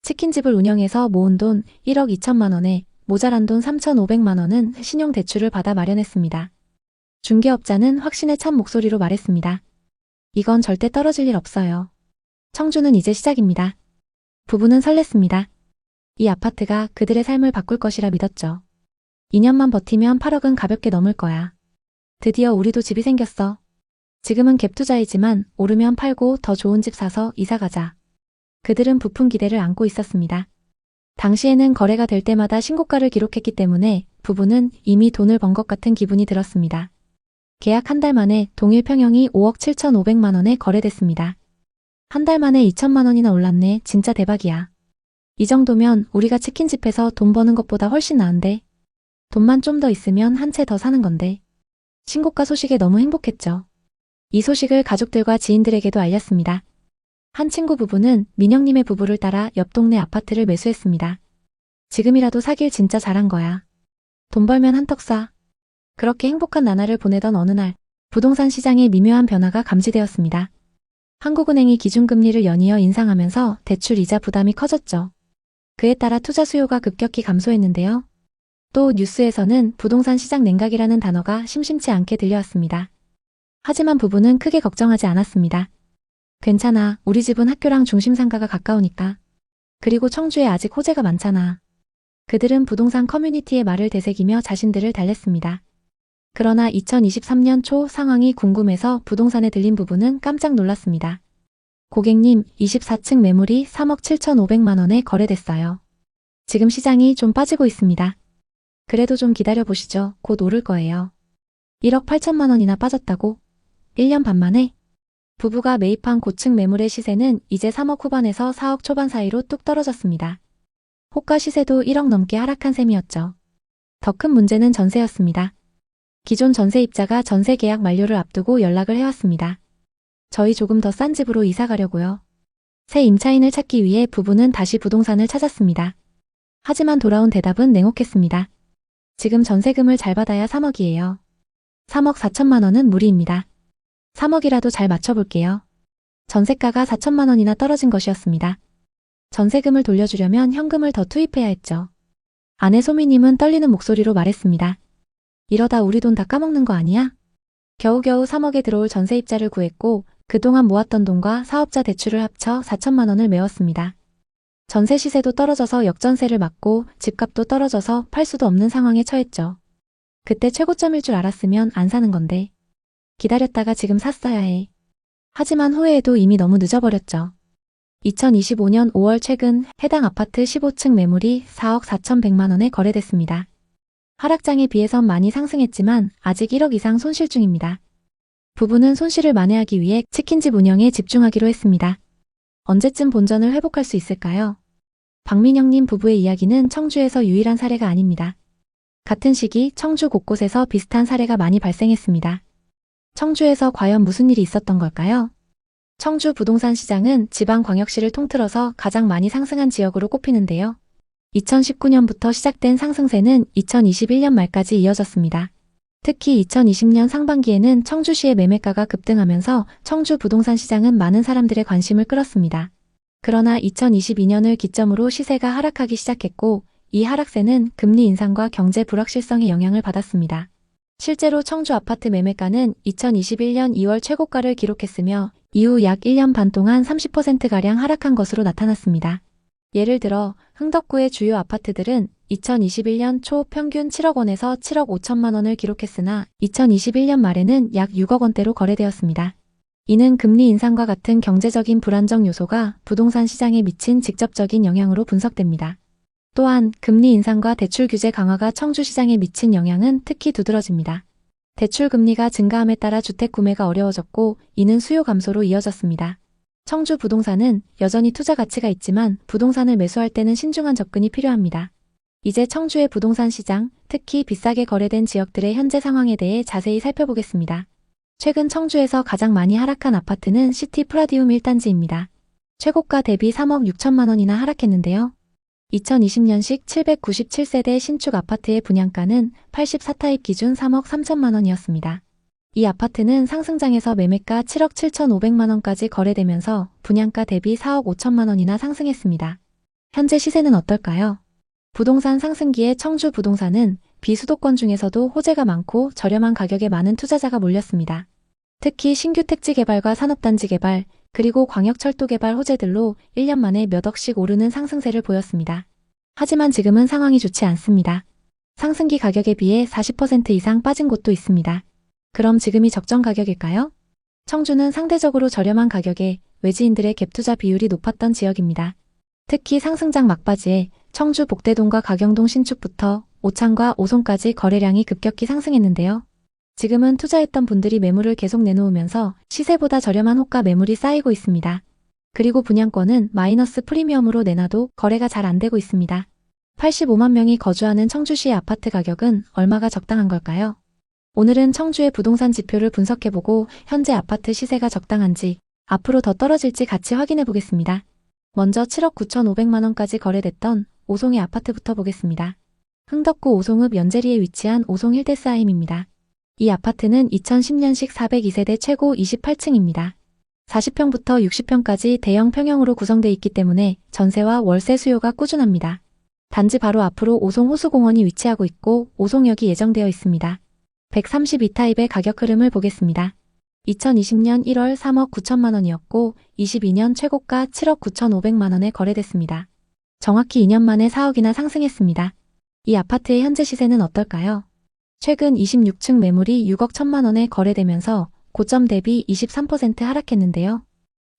치킨집을 운영해서 모은 돈 1억 2천만 원에 모자란 돈 3,500만 원은 신용대출을 받아 마련했습니다. 중개업자는 확신에 찬 목소리로 말했습니다. 이건 절대 떨어질 일 없어요. 청주는 이제 시작입니다. 부부는 설렜습니다. 이 아파트가 그들의 삶을 바꿀 것이라 믿었죠. 2년만 버티면 8억은 가볍게 넘을 거야. 드디어 우리도 집이 생겼어. 지금은 갭 투자이지만 오르면 팔고 더 좋은 집 사서 이사 가자. 그들은 부푼 기대를 안고 있었습니다. 당시에는 거래가 될 때마다 신고가를 기록했기 때문에 부부는 이미 돈을 번 것 같은 기분이 들었습니다. 계약 한 달 만에 동일 평형이 5억 7,500만 원에 거래됐습니다. 한 달 만에 2천만 원이나 올랐네. 진짜 대박이야. 이 정도면 우리가 치킨집에서 돈 버는 것보다 훨씬 나은데. 돈만 좀 더 있으면 한 채 더 사는 건데. 신고가 소식에 너무 행복했죠. 이 소식을 가족들과 지인들에게도 알렸습니다. 한 친구 부부는 민영님의 부부를 따라 옆 동네 아파트를 매수했습니다. 지금이라도 사길 진짜 잘한 거야. 돈 벌면 한턱 쏴. 그렇게 행복한 나날을 보내던 어느 날, 부동산 시장에 미묘한 변화가 감지되었습니다. 한국은행이 기준금리를 연이어 인상하면서 대출 이자 부담이 커졌죠. 그에 따라 투자 수요가 급격히 감소했는데요. 또 뉴스에서는 부동산 시장 냉각이라는 단어가 심심치 않게 들려왔습니다. 하지만 부부는 크게 걱정하지 않았습니다. 괜찮아, 우리 집은 학교랑 중심상가가 가까우니까. 그리고 청주에 아직 호재가 많잖아. 그들은 부동산 커뮤니티의 말을 되새기며 자신들을 달랬습니다. 그러나 2023년 초 상황이 궁금해서 부동산에 들린 부부는 깜짝 놀랐습니다. 고객님, 24층 매물이 3억 7,500만 원에 거래됐어요. 지금 시장이 좀 빠지고 있습니다. 그래도 좀 기다려보시죠. 곧 오를 거예요. 1억 8천만 원이나 빠졌다고? 1년 반 만에? 부부가 매입한 고층 매물의 시세는 이제 3억 후반에서 4억 초반 사이로 뚝 떨어졌습니다. 호가 시세도 1억 넘게 하락한 셈이었죠. 더 큰 문제는 전세였습니다. 기존 전세입자가 전세 계약 만료를 앞두고 연락을 해왔습니다. 저희 조금 더 싼 집으로 이사 가려고요. 새 임차인을 찾기 위해 부부는 다시 부동산을 찾았습니다. 하지만 돌아온 대답은 냉혹했습니다. 지금 전세금을 잘 받아야 3억이에요. 3억 4천만 원은 무리입니다. 3억이라도 잘 맞춰볼게요. 전세가가 4천만 원이나 떨어진 것이었습니다. 전세금을 돌려주려면 현금을 더 투입해야 했죠. 아내 소미님은 떨리는 목소리로 말했습니다. 이러다 우리 돈 다 까먹는 거 아니야? 겨우겨우 3억에 들어올 전세입자를 구했고 그동안 모았던 돈과 사업자 대출을 합쳐 4천만 원을 메웠습니다. 전세 시세도 떨어져서 역전세를 맞고 집값도 떨어져서 팔 수도 없는 상황에 처했죠. 그때 최고점일 줄 알았으면 안 사는 건데. 기다렸다가 지금 샀어야 해. 하지만 후회해도 이미 너무 늦어버렸죠. 2025년 5월 최근 해당 아파트 15층 매물이 4억 4,100만 원에 거래됐습니다. 하락장에 비해선 많이 상승했지만 아직 1억 이상 손실 중입니다. 부부는 손실을 만회하기 위해 치킨집 운영에 집중하기로 했습니다. 언제쯤 본전을 회복할 수 있을까요? 박민영님 부부의 이야기는 청주에서 유일한 사례가 아닙니다. 같은 시기 청주 곳곳에서 비슷한 사례가 많이 발생했습니다. 청주에서 과연 무슨 일이 있었던 걸까요? 청주 부동산 시장은 지방광역시를 통틀어서 가장 많이 상승한 지역으로 꼽히는데요. 2019년부터 시작된 상승세는 2021년 말까지 이어졌습니다. 특히 2020년 상반기에는 청주시의 매매가가 급등하면서 청주 부동산 시장은 많은 사람들의 관심을 끌었습니다. 그러나 2022년을 기점으로 시세가 하락하기 시작했고 이 하락세는 금리 인상과 경제 불확실성의 영향을 받았습니다. 실제로 청주 아파트 매매가는 2021년 2월 최고가를 기록했으며 이후 약 1년 반 동안 30%가량 하락한 것으로 나타났습니다. 예를 들어 흥덕구의 주요 아파트들은 2021년 초 평균 7억 원에서 7억 5천만 원을 기록했으나 2021년 말에는 약 6억 원대로 거래되었습니다. 이는 금리 인상과 같은 경제적인 불안정 요소가 부동산 시장에 미친 직접적인 영향으로 분석됩니다. 또한 금리 인상과 대출 규제 강화가 청주 시장에 미친 영향은 특히 두드러집니다. 대출 금리가 증가함에 따라 주택 구매가 어려워졌고 이는 수요 감소로 이어졌습니다. 청주 부동산은 여전히 투자 가치가 있지만 부동산을 매수할 때는 신중한 접근이 필요합니다. 이제 청주의 부동산 시장, 특히 비싸게 거래된 지역들의 현재 상황에 대해 자세히 살펴보겠습니다. 최근 청주에서 가장 많이 하락한 아파트는 시티 프라디움 1단지입니다. 최고가 대비 3억 6천만 원이나 하락했는데요. 2020년식 797세대 신축 아파트의 분양가는 84타입 기준 3억 3천만 원이었습니다. 이 아파트는 상승장에서 매매가 7억 7천5백만 원까지 거래되면서 분양가 대비 4억 5천만 원이나 상승했습니다. 현재 시세는 어떨까요? 부동산 상승기에 청주 부동산은 비수도권 중에서도 호재가 많고 저렴한 가격에 많은 투자자가 몰렸습니다. 특히 신규 택지 개발과 산업단지 개발, 그리고 광역철도 개발 호재들로 1년 만에 몇 억씩 오르는 상승세를 보였습니다. 하지만 지금은 상황이 좋지 않습니다. 상승기 가격에 비해 40% 이상 빠진 곳도 있습니다. 그럼 지금이 적정 가격일까요? 청주는 상대적으로 저렴한 가격에 외지인들의 갭투자 비율이 높았던 지역입니다. 특히 상승장 막바지에 청주 복대동과 가경동 신축부터 오창과 오송까지 거래량이 급격히 상승했는데요. 지금은 투자했던 분들이 매물을 계속 내놓으면서 시세보다 저렴한 호가 매물이 쌓이고 있습니다. 그리고 분양권은 마이너스 프리미엄으로 내놔도 거래가 잘 안 되고 있습니다. 85만 명이 거주하는 청주시의 아파트 가격은 얼마가 적당한 걸까요? 오늘은 청주의 부동산 지표를 분석해보고 현재 아파트 시세가 적당한지, 앞으로 더 떨어질지 같이 확인해 보겠습니다. 먼저 7억 9천5백만 원까지 거래됐던 오송의 아파트부터 보겠습니다. 흥덕구 오송읍 연재리에 위치한 오송 힐데스하임입니다. 이 아파트는 2010년식 402세대 최고 28층입니다. 40평부터 60평까지 대형 평형으로 구성되어 있기 때문에 전세와 월세 수요가 꾸준합니다. 단지 바로 앞으로 오송 호수공원이 위치하고 있고 오송역이 예정되어 있습니다. 132타입의 가격 흐름을 보겠습니다. 2020년 1월 3억 9천만 원이었고 22년 최고가 7억 9천5백만 원에 거래됐습니다. 정확히 2년 만에 4억이나 상승했습니다. 이 아파트의 현재 시세는 어떨까요? 최근 26층 매물이 6억 1천만 원에 거래되면서 고점 대비 23% 하락했는데요.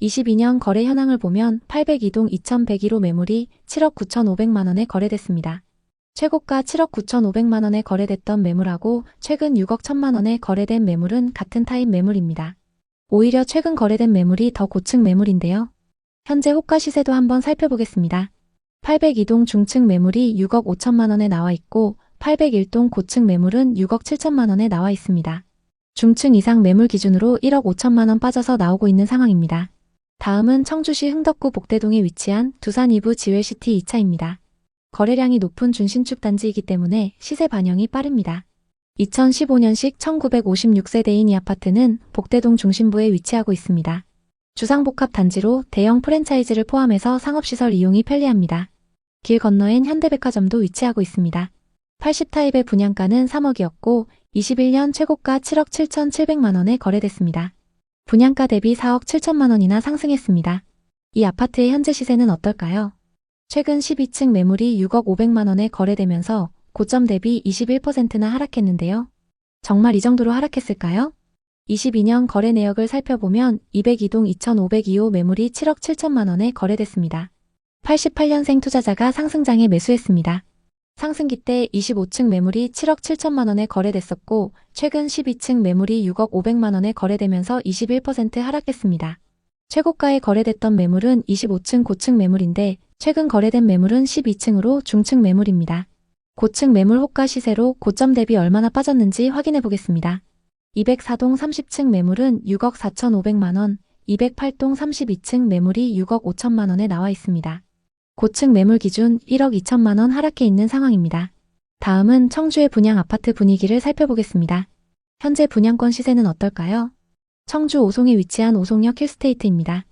22년 거래 현황을 보면 802동 2101호 매물이 7억 9천5백만 원에 거래됐습니다. 최고가 7억 9천5백만 원에 거래됐던 매물하고 최근 6억 1천만 원에 거래된 매물은 같은 타입 매물입니다. 오히려 최근 거래된 매물이 더 고층 매물인데요. 현재 호가 시세도 한번 살펴보겠습니다. 802동 중층 매물이 6억 5천만 원에 나와 있고 801동 고층 매물은 6억 7천만 원에 나와 있습니다. 중층 이상 매물 기준으로 1억 5천만 원 빠져서 나오고 있는 상황입니다. 다음은 청주시 흥덕구 복대동에 위치한 두산 이부 지웰시티 2차입니다. 거래량이 높은 준신축 단지이기 때문에 시세 반영이 빠릅니다. 2015년식 1956세대인 이 아파트는 복대동 중심부에 위치하고 있습니다. 주상복합 단지로 대형 프랜차이즈를 포함해서 상업시설 이용이 편리합니다. 길 건너엔 현대백화점도 위치하고 있습니다. 80타입의 분양가는 3억이었고 21년 최고가 7억 7천7백만 원에 거래됐습니다. 분양가 대비 4억 7천만 원이나 상승했습니다. 이 아파트의 현재 시세는 어떨까요? 최근 12층 매물이 6억 5백만 원에 거래되면서 고점 대비 21%나 하락했는데요. 정말 이 정도로 하락했을까요? 22년 거래 내역을 살펴보면 202동 2502호 매물이 7억 7천만 원에 거래됐습니다. 88년생 투자자가 상승장에 매수했습니다. 상승기 때 25층 매물이 7억 7천만 원에 거래됐었고 최근 12층 매물이 6억 5백만 원에 거래되면서 21% 하락했습니다. 최고가에 거래됐던 매물은 25층 고층 매물인데 최근 거래된 매물은 12층으로 중층 매물입니다. 고층 매물 호가 시세로 고점 대비 얼마나 빠졌는지 확인해 보겠습니다. 204동 30층 매물은 6억 4천5백만 원, 208동 32층 매물이 6억 5천만 원에 나와 있습니다. 고층 매물 기준 1억 2천만 원 하락해 있는 상황입니다. 다음은 청주의 분양 아파트 분위기를 살펴보겠습니다. 현재 분양권 시세는 어떨까요? 청주 오송에 위치한 오송역 힐스테이트입니다.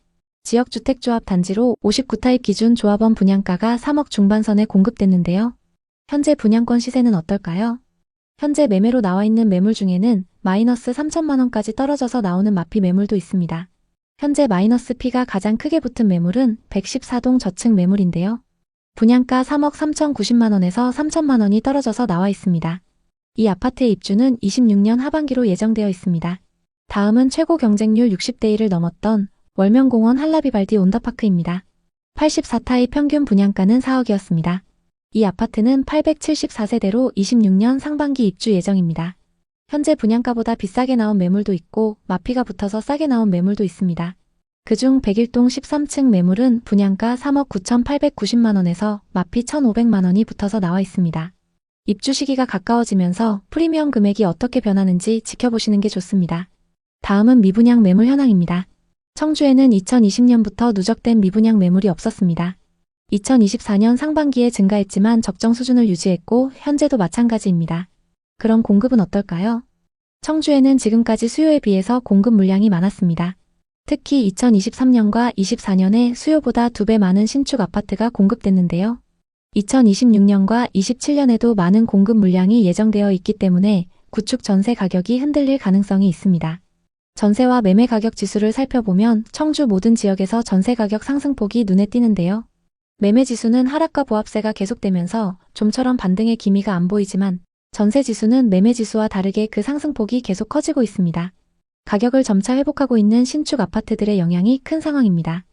지역주택조합 단지로 59타입 기준 조합원 분양가가 3억 중반선에 공급됐는데요. 현재 분양권 시세는 어떨까요? 현재 매매로 나와 있는 매물 중에는 마이너스 3천만 원까지 떨어져서 나오는 마피 매물도 있습니다. 현재 마이너스 P가 가장 크게 붙은 매물은 114동 저층 매물인데요. 분양가 3억 3천90만 원에서 3천만 원이 떨어져서 나와 있습니다. 이 아파트의 입주는 26년 하반기로 예정되어 있습니다. 다음은 최고 경쟁률 60대 1을 넘었던 월명공원 한라비발디 온더파크입니다. 84타입 평균 분양가는 4억이었습니다. 이 아파트는 874세대로 26년 상반기 입주 예정입니다. 현재 분양가보다 비싸게 나온 매물도 있고 마피가 붙어서 싸게 나온 매물도 있습니다. 그중 101동 13층 매물은 분양가 3억 9,890만원에서 마피 1,500만원이 붙어서 나와 있습니다. 입주 시기가 가까워지면서 프리미엄 금액이 어떻게 변하는지 지켜보시는 게 좋습니다. 다음은 미분양 매물 현황입니다. 청주에는 2020년부터 누적된 미분양 매물이 없었습니다. 2024년 상반기에 증가했지만 적정 수준을 유지했고 현재도 마찬가지입니다. 그럼 공급은 어떨까요? 청주에는 지금까지 수요에 비해서 공급 물량이 많았습니다. 특히 2023년과 24년에 수요보다 2배 많은 신축 아파트가 공급됐는데요. 2026년과 27년에도 많은 공급 물량이 예정되어 있기 때문에 구축 전세 가격이 흔들릴 가능성이 있습니다. 전세와 매매 가격 지수를 살펴보면 청주 모든 지역에서 전세 가격 상승폭이 눈에 띄는데요. 매매 지수는 하락과 보합세가 계속되면서 좀처럼 반등의 기미가 안 보이지만 전세 지수는 매매 지수와 다르게 그 상승폭이 계속 커지고 있습니다. 가격을 점차 회복하고 있는 신축 아파트들의 영향이 큰 상황입니다.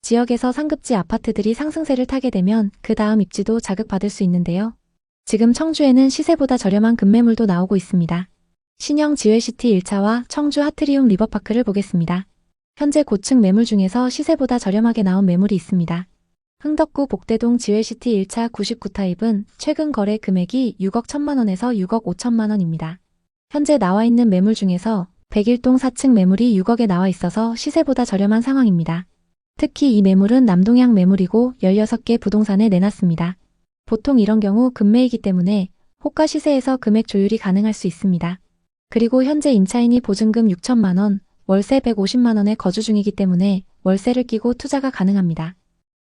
지역에서 상급지 아파트들이 상승세를 타게 되면 그 다음 입지도 자극받을 수 있는데요. 지금 청주에는 시세보다 저렴한 급매물도 나오고 있습니다. 신형 지웰시티 1차와 청주 하트리움 리버파크를 보겠습니다. 현재 고층 매물 중에서 시세보다 저렴하게 나온 매물이 있습니다. 흥덕구 복대동 지웰시티 1차 99타입은 최근 거래 금액이 6억 1천만원에서 6억 5천만원입니다. 현재 나와 있는 매물 중에서 101동 4층 매물이 6억에 나와 있어서 시세보다 저렴한 상황입니다. 특히 이 매물은 남동향 매물이고 16개 부동산에 내놨습니다. 보통 이런 경우 급매이기 때문에 호가 시세에서 금액 조율이 가능할 수 있습니다. 그리고 현재 임차인이 보증금 6천만원, 월세 150만원에 거주 중이기 때문에 월세를 끼고 투자가 가능합니다.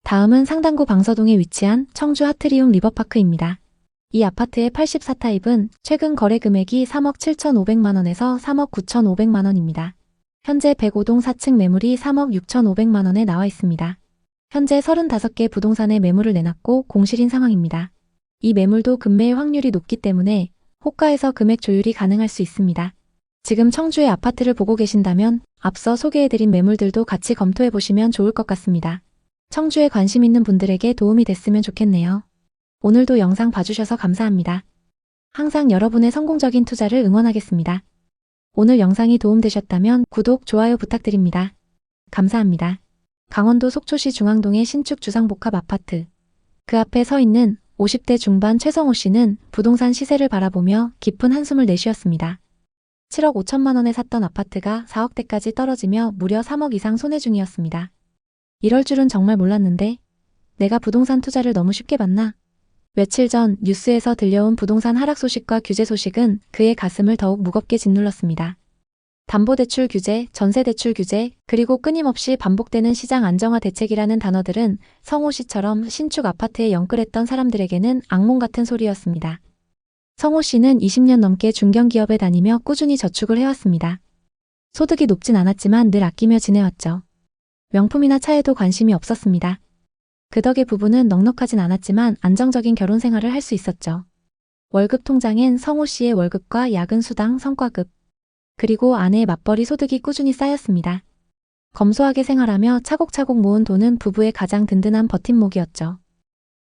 다음은 상당구 방서동에 위치한 청주 하트리움 리버파크입니다. 이 아파트의 84타입은 최근 거래 금액이 3억 7,500만원에서 3억 9,500만원입니다. 현재 105동 4층 매물이 3억 6,500만원에 나와 있습니다. 현재 35개 부동산에 매물을 내놨고 공실인 상황입니다. 이 매물도 급매의 확률이 높기 때문에 호가에서 금액 조율이 가능할 수 있습니다. 지금 청주의 아파트를 보고 계신다면 앞서 소개해드린 매물들도 같이 검토해보시면 좋을 것 같습니다. 청주에 관심 있는 분들에게 도움이 됐으면 좋겠네요. 오늘도 영상 봐주셔서 감사합니다. 항상 여러분의 성공적인 투자를 응원하겠습니다. 오늘 영상이 도움되셨다면 구독, 좋아요 부탁드립니다. 감사합니다. 강원도 속초시 중앙동의 신축 주상복합 아파트. 그 앞에 서 있는 50대 중반 최성호 씨는 부동산 시세를 바라보며 깊은 한숨을 내쉬었습니다. 7억 5천만 원에 샀던 아파트가 4억대까지 떨어지며 무려 3억 이상 손해 중이었습니다. 이럴 줄은 정말 몰랐는데 내가 부동산 투자를 너무 쉽게 봤나? 며칠 전 뉴스에서 들려온 부동산 하락 소식과 규제 소식은 그의 가슴을 더욱 무겁게 짓눌렀습니다. 담보대출 규제, 전세대출 규제, 그리고 끊임없이 반복되는 시장 안정화 대책이라는 단어들은 성호 씨처럼 신축 아파트에 영끌했던 사람들에게는 악몽 같은 소리였습니다. 성호 씨는 20년 넘게 중견기업에 다니며 꾸준히 저축을 해왔습니다. 소득이 높진 않았지만 늘 아끼며 지내왔죠. 명품이나 차에도 관심이 없었습니다. 그 덕에 부부는 넉넉하진 않았지만 안정적인 결혼 생활을 할 수 있었죠. 월급 통장엔 성호 씨의 월급과 야근 수당, 성과급, 그리고 아내의 맞벌이 소득이 꾸준히 쌓였습니다. 검소하게 생활하며 차곡차곡 모은 돈은 부부의 가장 든든한 버팀목이었죠.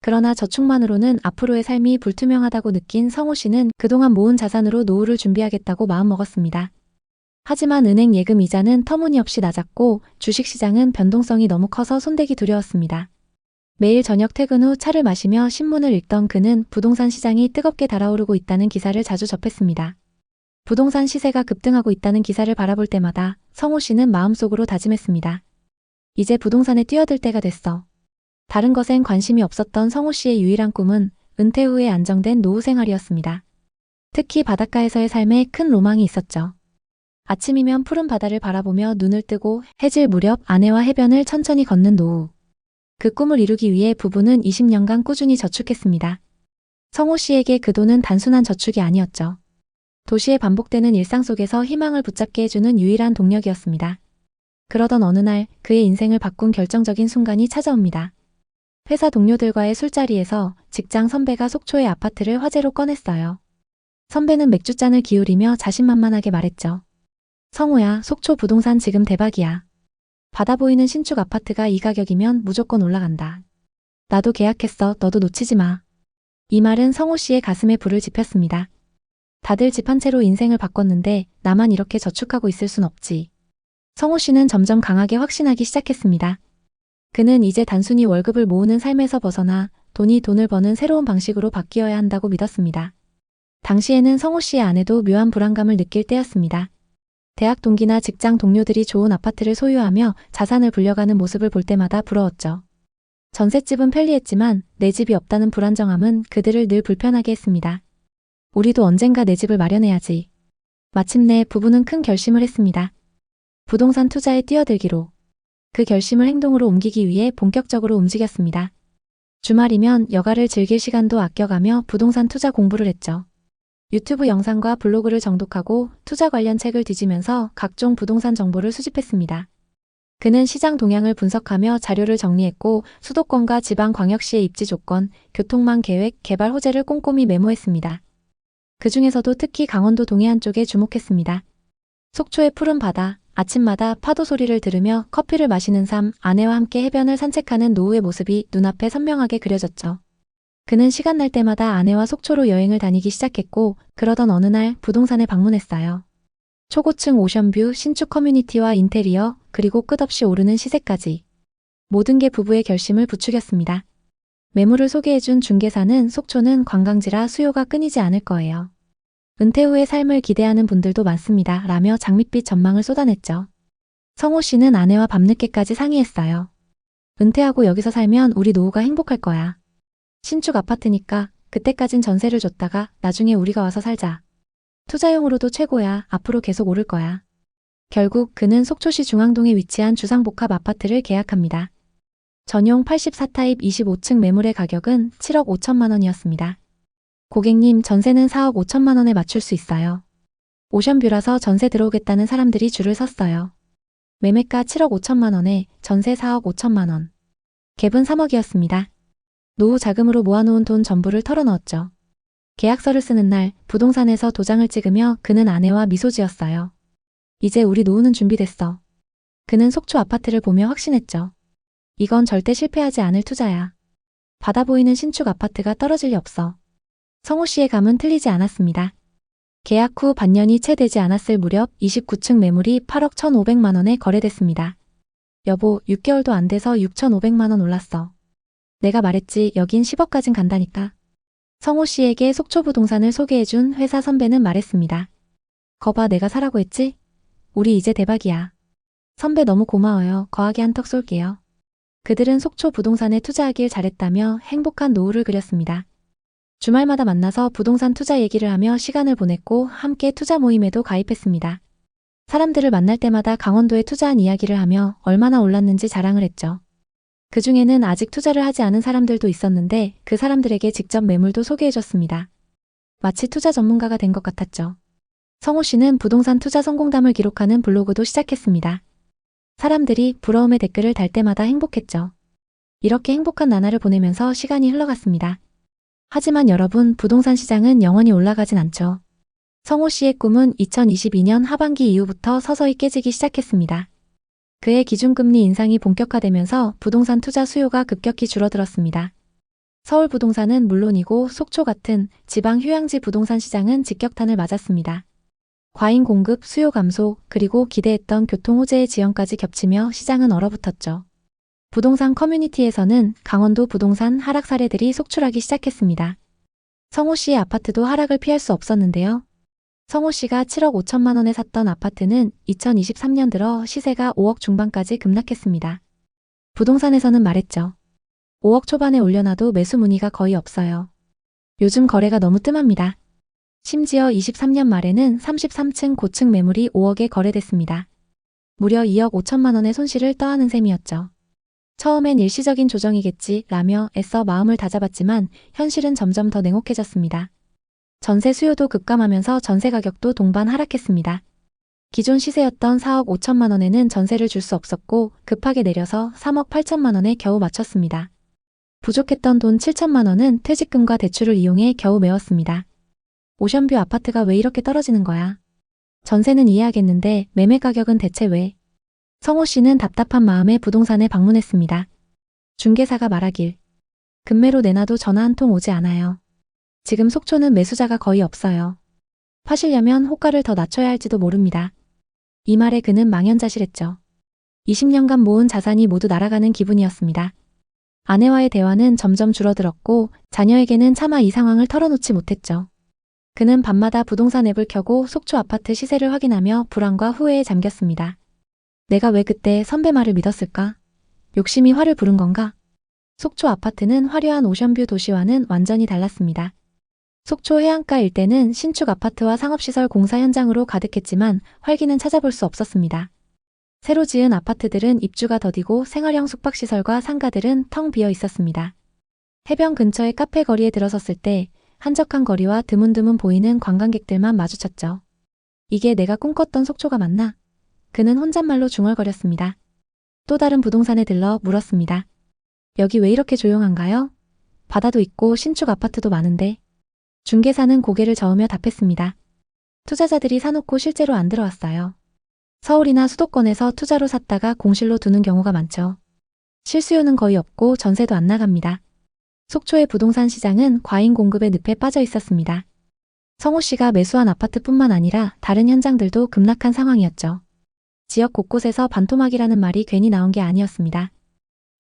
그러나 저축만으로는 앞으로의 삶이 불투명하다고 느낀 성호 씨는 그동안 모은 자산으로 노후를 준비하겠다고 마음먹었습니다. 하지만 은행 예금 이자는 터무니없이 낮았고 주식시장은 변동성이 너무 커서 손대기 두려웠습니다. 매일 저녁 퇴근 후 차를 마시며 신문을 읽던 그는 부동산 시장이 뜨겁게 달아오르고 있다는 기사를 자주 접했습니다. 부동산 시세가 급등하고 있다는 기사를 바라볼 때마다 성호 씨는 마음속으로 다짐했습니다. 이제 부동산에 뛰어들 때가 됐어. 다른 것엔 관심이 없었던 성호 씨의 유일한 꿈은 은퇴 후에 안정된 노후 생활이었습니다. 특히 바닷가에서의 삶에 큰 로망이 있었죠. 아침이면 푸른 바다를 바라보며 눈을 뜨고 해질 무렵 아내와 해변을 천천히 걷는 노후. 그 꿈을 이루기 위해 부부는 20년간 꾸준히 저축했습니다. 성호 씨에게 그 돈은 단순한 저축이 아니었죠. 도시의 반복되는 일상 속에서 희망을 붙잡게 해주는 유일한 동력이었습니다. 그러던 어느 날 그의 인생을 바꾼 결정적인 순간이 찾아옵니다. 회사 동료들과의 술자리에서 직장 선배가 속초의 아파트를 화제로 꺼냈어요. 선배는 맥주잔을 기울이며 자신만만하게 말했죠. 성우야, 속초 부동산 지금 대박이야. 바다 보이는 신축 아파트가 이 가격이면 무조건 올라간다. 나도 계약했어. 너도 놓치지 마. 이 말은 성우 씨의 가슴에 불을 지폈습니다. 다들 집 한 채로 인생을 바꿨는데 나만 이렇게 저축하고 있을 순 없지. 성우 씨는 점점 강하게 확신하기 시작했습니다. 그는 이제 단순히 월급을 모으는 삶에서 벗어나 돈이 돈을 버는 새로운 방식으로 바뀌어야 한다고 믿었습니다. 당시에는 성우 씨의 아내도 묘한 불안감을 느낄 때였습니다. 대학 동기나 직장 동료들이 좋은 아파트를 소유하며 자산을 불려가는 모습을 볼 때마다 부러웠죠. 전셋집은 편리했지만 내 집이 없다는 불안정함은 그들을 늘 불편하게 했습니다. 우리도 언젠가 내 집을 마련해야지. 마침내 부부는 큰 결심을 했습니다. 부동산 투자에 뛰어들기로. 그 결심을 행동으로 옮기기 위해 본격적으로 움직였습니다. 주말이면 여가를 즐길 시간도 아껴가며 부동산 투자 공부를 했죠. 유튜브 영상과 블로그를 정독하고 투자 관련 책을 뒤지면서 각종 부동산 정보를 수집했습니다. 그는 시장 동향을 분석하며 자료를 정리했고 수도권과 지방광역시의 입지 조건, 교통망 계획, 개발 호재를 꼼꼼히 메모했습니다. 그 중에서도 특히 강원도 동해안 쪽에 주목했습니다. 속초의 푸른 바다, 아침마다 파도 소리를 들으며 커피를 마시는 삶, 아내와 함께 해변을 산책하는 노후의 모습이 눈앞에 선명하게 그려졌죠. 그는 시간 날 때마다 아내와 속초로 여행을 다니기 시작했고 그러던 어느 날 부동산에 방문했어요. 초고층 오션뷰, 신축 커뮤니티와 인테리어, 그리고 끝없이 오르는 시세까지. 모든 게 부부의 결심을 부추겼습니다. 매물을 소개해준 중개사는 속초는 관광지라 수요가 끊이지 않을 거예요. 은퇴 후의 삶을 기대하는 분들도 많습니다. 라며 장밋빛 전망을 쏟아냈죠. 성호 씨는 아내와 밤늦게까지 상의했어요. 은퇴하고 여기서 살면 우리 노후가 행복할 거야. 신축 아파트니까 그때까진 전세를 줬다가 나중에 우리가 와서 살자. 투자용으로도 최고야. 앞으로 계속 오를 거야. 결국 그는 속초시 중앙동에 위치한 주상복합 아파트를 계약합니다. 전용 84타입 25층 매물의 가격은 7억 5천만 원이었습니다. 고객님, 전세는 4억 5천만 원에 맞출 수 있어요. 오션뷰라서 전세 들어오겠다는 사람들이 줄을 섰어요. 매매가 7억 5천만 원에 전세 4억 5천만 원. 갭은 3억이었습니다. 노후 자금으로 모아놓은 돈 전부를 털어넣었죠. 계약서를 쓰는 날 부동산에서 도장을 찍으며 그는 아내와 미소 지었어요. 이제 우리 노후는 준비됐어. 그는 속초 아파트를 보며 확신했죠. 이건 절대 실패하지 않을 투자야. 바다 보이는 신축 아파트가 떨어질 리 없어. 성호 씨의 감은 틀리지 않았습니다. 계약 후 반년이 채 되지 않았을 무렵 29층 매물이 8억 1,500만 원에 거래됐습니다. 여보, 6개월도 안 돼서 6,500만 원 올랐어. 내가 말했지, 여긴 10억까진 간다니까. 성호 씨에게 속초 부동산을 소개해준 회사 선배는 말했습니다. 거봐, 내가 사라고 했지? 우리 이제 대박이야. 선배 너무 고마워요. 거하게 한턱 쏠게요. 그들은 속초 부동산에 투자하길 잘했다며 행복한 노후를 그렸습니다. 주말마다 만나서 부동산 투자 얘기를 하며 시간을 보냈고 함께 투자 모임에도 가입했습니다. 사람들을 만날 때마다 강원도에 투자한 이야기를 하며 얼마나 올랐는지 자랑을 했죠. 그 중에는 아직 투자를 하지 않은 사람들도 있었는데 그 사람들에게 직접 매물도 소개해줬습니다. 마치 투자 전문가가 된 것 같았죠. 성호 씨는 부동산 투자 성공담을 기록하는 블로그도 시작했습니다. 사람들이 부러움의 댓글을 달 때마다 행복했죠. 이렇게 행복한 나날을 보내면서 시간이 흘러갔습니다. 하지만 여러분, 부동산 시장은 영원히 올라가진 않죠. 성호 씨의 꿈은 2022년 하반기 이후부터 서서히 깨지기 시작했습니다. 그의 기준금리 인상이 본격화되면서 부동산 투자 수요가 급격히 줄어들었습니다. 서울 부동산은 물론이고 속초 같은 지방 휴양지 부동산 시장은 직격탄을 맞았습니다. 과잉 공급, 수요 감소, 그리고 기대했던 교통 호재의 지연까지 겹치며 시장은 얼어붙었죠. 부동산 커뮤니티에서는 강원도 부동산 하락 사례들이 속출하기 시작했습니다. 성호 씨의 아파트도 하락을 피할 수 없었는데요. 성호 씨가 7억 5천만 원에 샀던 아파트는 2023년 들어 시세가 5억 중반까지 급락했습니다. 부동산에서는 말했죠. 5억 초반에 올려놔도 매수 문의가 거의 없어요. 요즘 거래가 너무 뜸합니다. 심지어 23년 말에는 33층 고층 매물이 5억에 거래됐습니다. 무려 2억 5천만 원의 손실을 떠안은 셈이었죠. 처음엔 일시적인 조정이겠지 라며 애써 마음을 다잡았지만 현실은 점점 더 냉혹해졌습니다. 전세 수요도 급감하면서 전세 가격도 동반 하락했습니다. 기존 시세였던 4억 5천만 원에는 전세를 줄 수 없었고 급하게 내려서 3억 8천만 원에 겨우 맞췄습니다. 부족했던 돈 7천만 원은 퇴직금과 대출을 이용해 겨우 메웠습니다. 오션뷰 아파트가 왜 이렇게 떨어지는 거야? 전세는 이해하겠는데 매매 가격은 대체 왜? 성호 씨는 답답한 마음에 부동산에 방문했습니다. 중개사가 말하길. 급매로 내놔도 전화 한 통 오지 않아요. 지금 속초는 매수자가 거의 없어요. 파시려면 호가를 더 낮춰야 할지도 모릅니다. 이 말에 그는 망연자실했죠. 20년간 모은 자산이 모두 날아가는 기분이었습니다. 아내와의 대화는 점점 줄어들었고 자녀에게는 차마 이 상황을 털어놓지 못했죠. 그는 밤마다 부동산 앱을 켜고 속초 아파트 시세를 확인하며 불안과 후회에 잠겼습니다. 내가 왜 그때 선배 말을 믿었을까? 욕심이 화를 부른 건가? 속초 아파트는 화려한 오션뷰 도시와는 완전히 달랐습니다. 속초 해안가 일대는 신축 아파트와 상업시설 공사 현장으로 가득했지만 활기는 찾아볼 수 없었습니다. 새로 지은 아파트들은 입주가 더디고 생활형 숙박시설과 상가들은 텅 비어 있었습니다. 해변 근처의 카페 거리에 들어섰을 때 한적한 거리와 드문드문 보이는 관광객들만 마주쳤죠. 이게 내가 꿈꿨던 속초가 맞나? 그는 혼잣말로 중얼거렸습니다. 또 다른 부동산에 들러 물었습니다. 여기 왜 이렇게 조용한가요? 바다도 있고 신축 아파트도 많은데. 중개사는 고개를 저으며 답했습니다. 투자자들이 사놓고 실제로 안 들어왔어요. 서울이나 수도권에서 투자로 샀다가 공실로 두는 경우가 많죠. 실수요는 거의 없고 전세도 안 나갑니다. 속초의 부동산 시장은 과잉 공급의 늪에 빠져 있었습니다. 성호 씨가 매수한 아파트뿐만 아니라 다른 현장들도 급락한 상황이었죠. 지역 곳곳에서 반토막이라는 말이 괜히 나온 게 아니었습니다.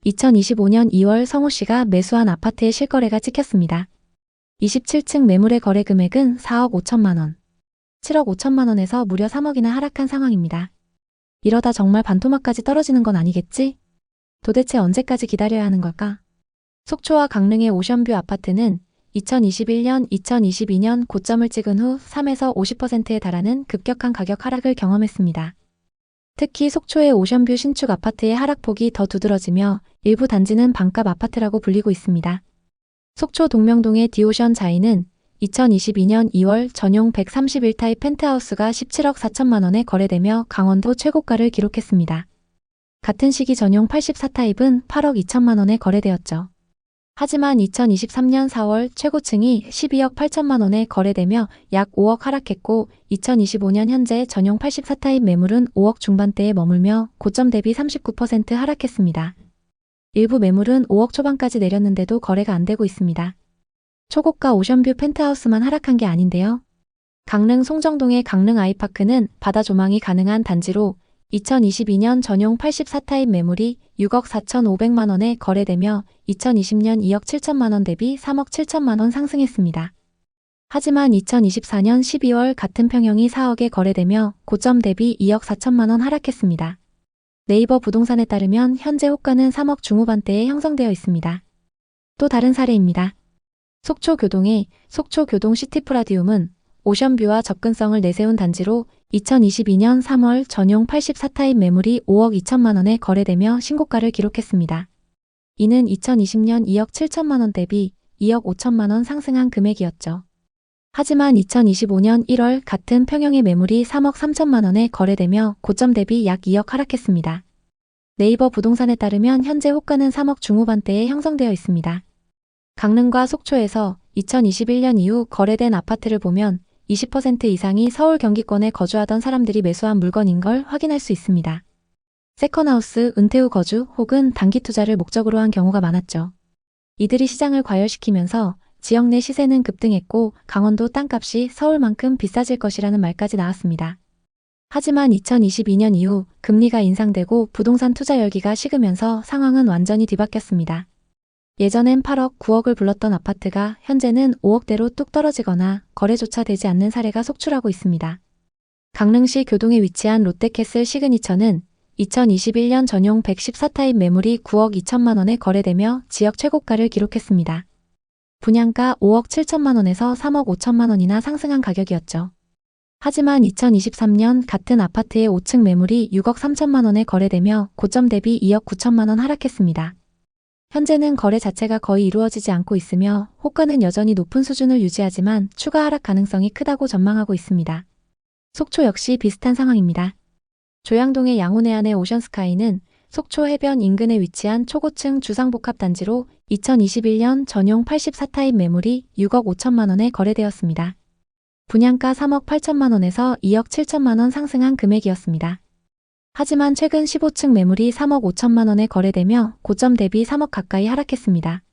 2025년 2월 성호 씨가 매수한 아파트의 실거래가 찍혔습니다. 27층 매물의 거래 금액은 4억 5천만 원, 7억 5천만 원에서 무려 3억이나 하락한 상황입니다. 이러다 정말 반토막까지 떨어지는 건 아니겠지? 도대체 언제까지 기다려야 하는 걸까? 속초와 강릉의 오션뷰 아파트는 2021년, 2022년 고점을 찍은 후 3에서 50%에 달하는 급격한 가격 하락을 경험했습니다. 특히 속초의 오션뷰 신축 아파트의 하락폭이 더 두드러지며 일부 단지는 반값 아파트라고 불리고 있습니다. 속초 동명동의 디오션 자이는 2022년 2월 전용 131타입 펜트하우스가 17억 4천만 원에 거래되며 강원도 최고가를 기록했습니다. 같은 시기 전용 84타입은 8억 2천만 원에 거래되었죠. 하지만 2023년 4월 최고층이 12억 8천만 원에 거래되며 약 5억 하락했고 2025년 현재 전용 84타입 매물은 5억 중반대에 머물며 고점 대비 39% 하락했습니다. 일부 매물은 5억 초반까지 내렸는데도 거래가 안 되고 있습니다. 초고가 오션뷰 펜트하우스만 하락한 게 아닌데요. 강릉 송정동의 강릉 아이파크는 바다 조망이 가능한 단지로 2022년 전용 84타입 매물이 6억 4,500만 원에 거래되며 2020년 2억 7천만 원 대비 3억 7천만 원 상승했습니다. 하지만 2024년 12월 같은 평형이 4억에 거래되며 고점 대비 2억 4천만 원 하락했습니다. 네이버 부동산에 따르면 현재 호가는 3억 중후반대에 형성되어 있습니다. 또 다른 사례입니다. 속초교동의 속초교동 시티프라디움은 오션뷰와 접근성을 내세운 단지로 2022년 3월 전용 84타입 매물이 5억 2천만 원에 거래되며 신고가를 기록했습니다. 이는 2020년 2억 7천만 원 대비 2억 5천만 원 상승한 금액이었죠. 하지만 2025년 1월 같은 평형의 매물이 3억 3천만 원에 거래되며 고점 대비 약 2억 하락했습니다. 네이버 부동산에 따르면 현재 호가는 3억 중후반대에 형성되어 있습니다. 강릉과 속초에서 2021년 이후 거래된 아파트를 보면 20% 이상이 서울 경기권에 거주하던 사람들이 매수한 물건인 걸 확인할 수 있습니다. 세컨하우스, 은퇴 후 거주 혹은 단기 투자를 목적으로 한 경우가 많았죠. 이들이 시장을 과열시키면서 지역 내 시세는 급등했고 강원도 땅값이 서울만큼 비싸질 것이라는 말까지 나왔습니다. 하지만 2022년 이후 금리가 인상되고 부동산 투자 열기가 식으면서 상황은 완전히 뒤바뀌었습니다. 예전엔 8억, 9억을 불렀던 아파트가 현재는 5억대로 뚝 떨어지거나 거래조차 되지 않는 사례가 속출하고 있습니다. 강릉시 교동에 위치한 롯데캐슬 시그니처는 2021년 전용 114타입 매물이 9억 2천만 원에 거래되며 지역 최고가를 기록했습니다. 분양가 5억 7천만 원에서 3억 5천만 원이나 상승한 가격이었죠. 하지만 2023년 같은 아파트의 5층 매물이 6억 3천만 원에 거래되며 고점 대비 2억 9천만 원 하락했습니다. 현재는 거래 자체가 거의 이루어지지 않고 있으며 호가는 여전히 높은 수준을 유지하지만 추가 하락 가능성이 크다고 전망하고 있습니다. 속초 역시 비슷한 상황입니다. 조양동의 양호내안의 오션스카이는 속초 해변 인근에 위치한 초고층 주상복합단지로 2021년 전용 84타입 매물이 6억 5천만 원에 거래되었습니다. 분양가 3억 8천만 원에서 2억 7천만 원 상승한 금액이었습니다. 하지만 최근 15층 매물이 3억 5천만 원에 거래되며 고점 대비 3억 가까이 하락했습니다.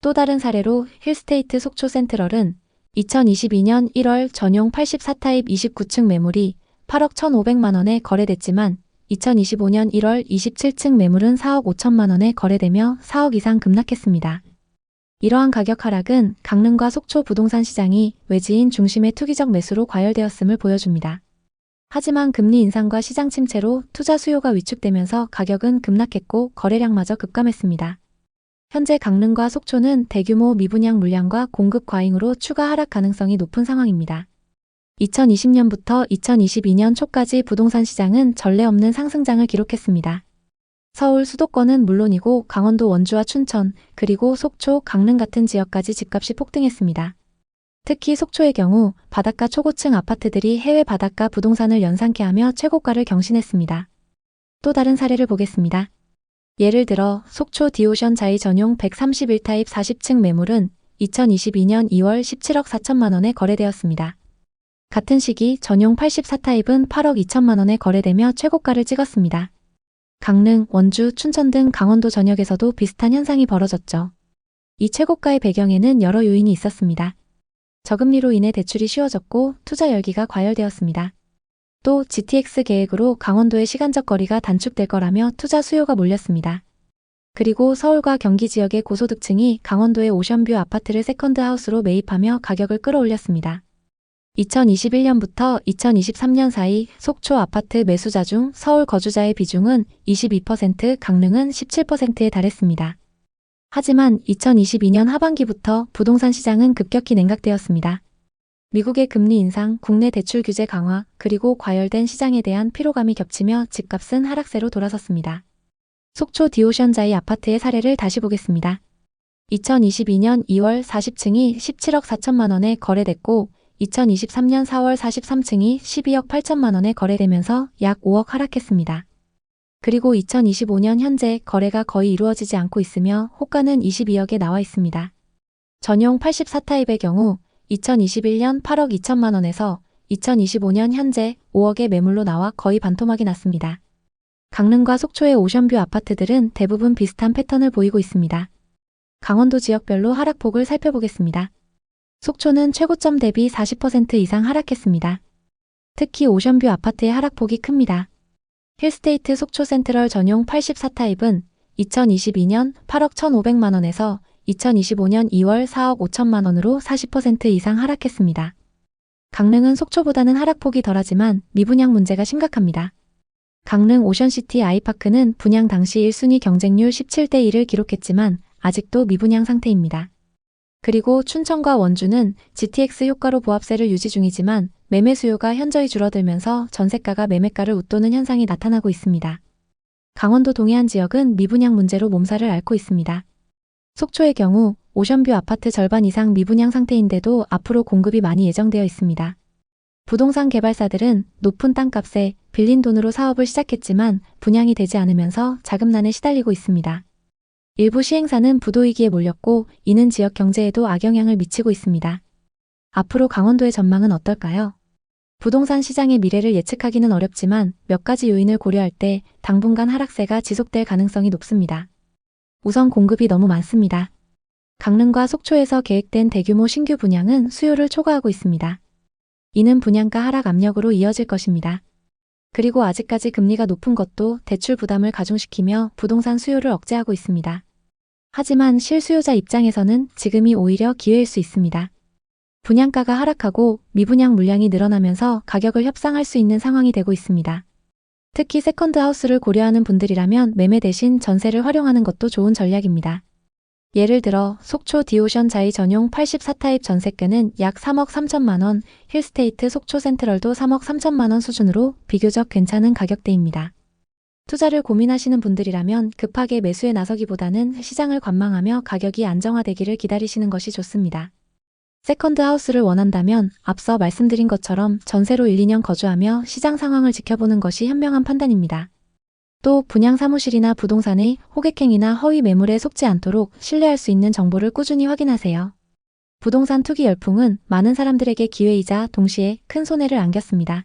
또 다른 사례로 힐스테이트 속초 센트럴은 2022년 1월 전용 84타입 29층 매물이 8억 1,500만 원에 거래됐지만 2025년 1월 27층 매물은 4억 5천만 원에 거래되며 4억 이상 급락했습니다. 이러한 가격 하락은 강릉과 속초 부동산 시장이 외지인 중심의 투기적 매수로 과열되었음을 보여줍니다. 하지만 금리 인상과 시장 침체로 투자 수요가 위축되면서 가격은 급락했고 거래량마저 급감했습니다. 현재 강릉과 속초는 대규모 미분양 물량과 공급 과잉으로 추가 하락 가능성이 높은 상황입니다. 2020년부터 2022년 초까지 부동산 시장은 전례 없는 상승장을 기록했습니다. 서울 수도권은 물론이고 강원도 원주와 춘천, 그리고 속초, 강릉 같은 지역까지 집값이 폭등했습니다. 특히 속초의 경우 바닷가 초고층 아파트들이 해외 바닷가 부동산을 연상케 하며 최고가를 경신했습니다. 또 다른 사례를 보겠습니다. 예를 들어 속초 디오션 자이 전용 131타입 40층 매물은 2022년 2월 17억 4천만 원에 거래되었습니다. 같은 시기 전용 84타입은 8억 2천만 원에 거래되며 최고가를 찍었습니다. 강릉, 원주, 춘천 등 강원도 전역에서도 비슷한 현상이 벌어졌죠. 이 최고가의 배경에는 여러 요인이 있었습니다. 저금리로 인해 대출이 쉬워졌고 투자 열기가 과열되었습니다. 또 GTX 계획으로 강원도의 시간적 거리가 단축될 거라며 투자 수요가 몰렸습니다. 그리고 서울과 경기 지역의 고소득층이 강원도의 오션뷰 아파트를 세컨드하우스로 매입하며 가격을 끌어올렸습니다. 2021년부터 2023년 사이 속초 아파트 매수자 중 서울 거주자의 비중은 22%, 강릉은 17%에 달했습니다. 하지만 2022년 하반기부터 부동산 시장은 급격히 냉각되었습니다. 미국의 금리 인상, 국내 대출 규제 강화, 그리고 과열된 시장에 대한 피로감이 겹치며 집값은 하락세로 돌아섰습니다. 속초 디오션자이 아파트의 사례를 다시 보겠습니다. 2022년 2월 40층이 17억 4천만 원에 거래됐고 2023년 4월 43층이 12억 8천만 원에 거래되면서 약 5억 하락했습니다. 그리고 2025년 현재 거래가 거의 이루어지지 않고 있으며 호가는 22억에 나와 있습니다. 전용 84타입의 경우 2021년 8억 2천만 원에서 2025년 현재 5억의 매물로 나와 거의 반토막이 났습니다. 강릉과 속초의 오션뷰 아파트들은 대부분 비슷한 패턴을 보이고 있습니다. 강원도 지역별로 하락폭을 살펴보겠습니다. 속초는 최고점 대비 40% 이상 하락했습니다. 특히 오션뷰 아파트의 하락폭이 큽니다. 힐스테이트 속초 센트럴 전용 84타입은 2022년 8억 1,500만 원에서 2025년 2월 4억 5천만 원으로 40% 이상 하락했습니다. 강릉은 속초보다는 하락폭이 덜하지만 미분양 문제가 심각합니다. 강릉 오션시티 아이파크는 분양 당시 1순위 경쟁률 17대 1을 기록했지만 아직도 미분양 상태입니다. 그리고 춘천과 원주는 GTX 효과로 보합세를 유지 중이지만 매매 수요가 현저히 줄어들면서 전세가가 매매가를 웃도는 현상이 나타나고 있습니다. 강원도 동해안 지역은 미분양 문제로 몸살을 앓고 있습니다. 속초의 경우 오션뷰 아파트 절반 이상 미분양 상태인데도 앞으로 공급이 많이 예정되어 있습니다. 부동산 개발사들은 높은 땅값에 빌린 돈으로 사업을 시작했지만 분양이 되지 않으면서 자금난에 시달리고 있습니다. 일부 시행사는 부도위기에 몰렸고 이는 지역 경제에도 악영향을 미치고 있습니다. 앞으로 강원도의 전망은 어떨까요? 부동산 시장의 미래를 예측하기는 어렵지만 몇 가지 요인을 고려할 때 당분간 하락세가 지속될 가능성이 높습니다. 우선 공급이 너무 많습니다. 강릉과 속초에서 계획된 대규모 신규 분양은 수요를 초과하고 있습니다. 이는 분양가 하락 압력으로 이어질 것입니다. 그리고 아직까지 금리가 높은 것도 대출 부담을 가중시키며 부동산 수요를 억제하고 있습니다. 하지만 실수요자 입장에서는 지금이 오히려 기회일 수 있습니다. 분양가가 하락하고 미분양 물량이 늘어나면서 가격을 협상할 수 있는 상황이 되고 있습니다. 특히 세컨드 하우스를 고려하는 분들이라면 매매 대신 전세를 활용하는 것도 좋은 전략입니다. 예를 들어 속초 디오션 자이 전용 84타입 전세가는 약 3억 3천만 원, 힐스테이트 속초 센트럴도 3억 3천만 원 수준으로 비교적 괜찮은 가격대입니다. 투자를 고민하시는 분들이라면 급하게 매수에 나서기보다는 시장을 관망하며 가격이 안정화되기를 기다리시는 것이 좋습니다. 세컨드 하우스를 원한다면 앞서 말씀드린 것처럼 전세로 1, 2년 거주하며 시장 상황을 지켜보는 것이 현명한 판단입니다. 또 분양 사무실이나 부동산의 호객행위나 허위 매물에 속지 않도록 신뢰할 수 있는 정보를 꾸준히 확인하세요. 부동산 투기 열풍은 많은 사람들에게 기회이자 동시에 큰 손해를 안겼습니다.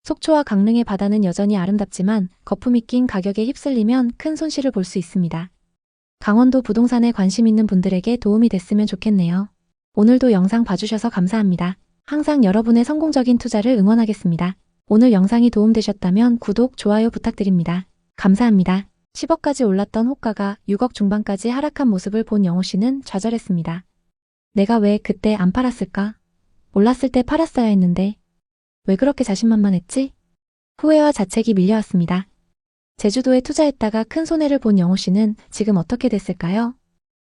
속초와 강릉의 바다는 여전히 아름답지만 거품이 낀 가격에 휩쓸리면 큰 손실을 볼 수 있습니다. 강원도 부동산에 관심 있는 분들에게 도움이 됐으면 좋겠네요. 오늘도 영상 봐주셔서 감사합니다. 항상 여러분의 성공적인 투자를 응원하겠습니다. 오늘 영상이 도움되셨다면 구독, 좋아요 부탁드립니다. 감사합니다. 10억까지 올랐던 호가가 6억 중반까지 하락한 모습을 본 영호 씨는 좌절했습니다. 내가 왜 그때 안 팔았을까? 올랐을 때 팔았어야 했는데 왜 그렇게 자신만만했지? 후회와 자책이 밀려왔습니다. 제주도에 투자했다가 큰 손해를 본 영호 씨는 지금 어떻게 됐을까요?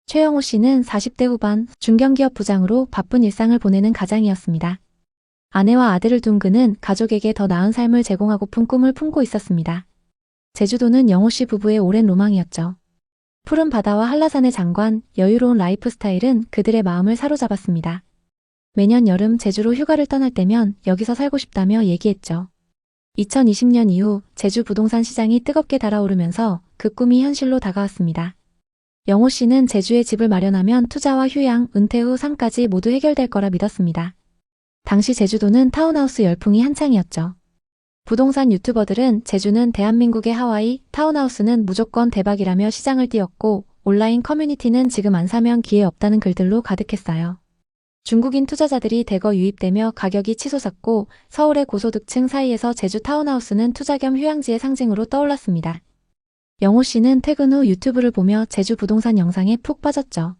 최영호 씨는 40대 후반 중견기업 부장으로 바쁜 일상을 보내는 가장이었습니다. 아내와 아들을 둔 그는 가족에게 더 나은 삶을 제공하고픈 꿈을 품고 있었습니다. 제주도는 영호 씨 부부의 오랜 로망이었죠. 푸른 바다와 한라산의 장관, 여유로운 라이프 스타일은 그들의 마음을 사로잡았습니다. 매년 여름 제주로 휴가를 떠날 때면 여기서 살고 싶다며 얘기했죠. 2020년 이후 제주 부동산 시장이 뜨겁게 달아오르면서 그 꿈이 현실로 다가왔습니다. 영호 씨는 제주에 집을 마련하면 투자와 휴양, 은퇴 후 삶까지 모두 해결될 거라 믿었습니다. 당시 제주도는 타운하우스 열풍이 한창이었죠. 부동산 유튜버들은 제주는 대한민국의 하와이, 타운하우스는 무조건 대박이라며 시장을 띄웠고 온라인 커뮤니티는 지금 안 사면 기회 없다는 글들로 가득했어요. 중국인 투자자들이 대거 유입되며 가격이 치솟았고 서울의 고소득층 사이에서 제주 타운하우스는 투자 겸 휴양지의 상징으로 떠올랐습니다. 영호 씨는 퇴근 후 유튜브를 보며 제주 부동산 영상에 푹 빠졌죠.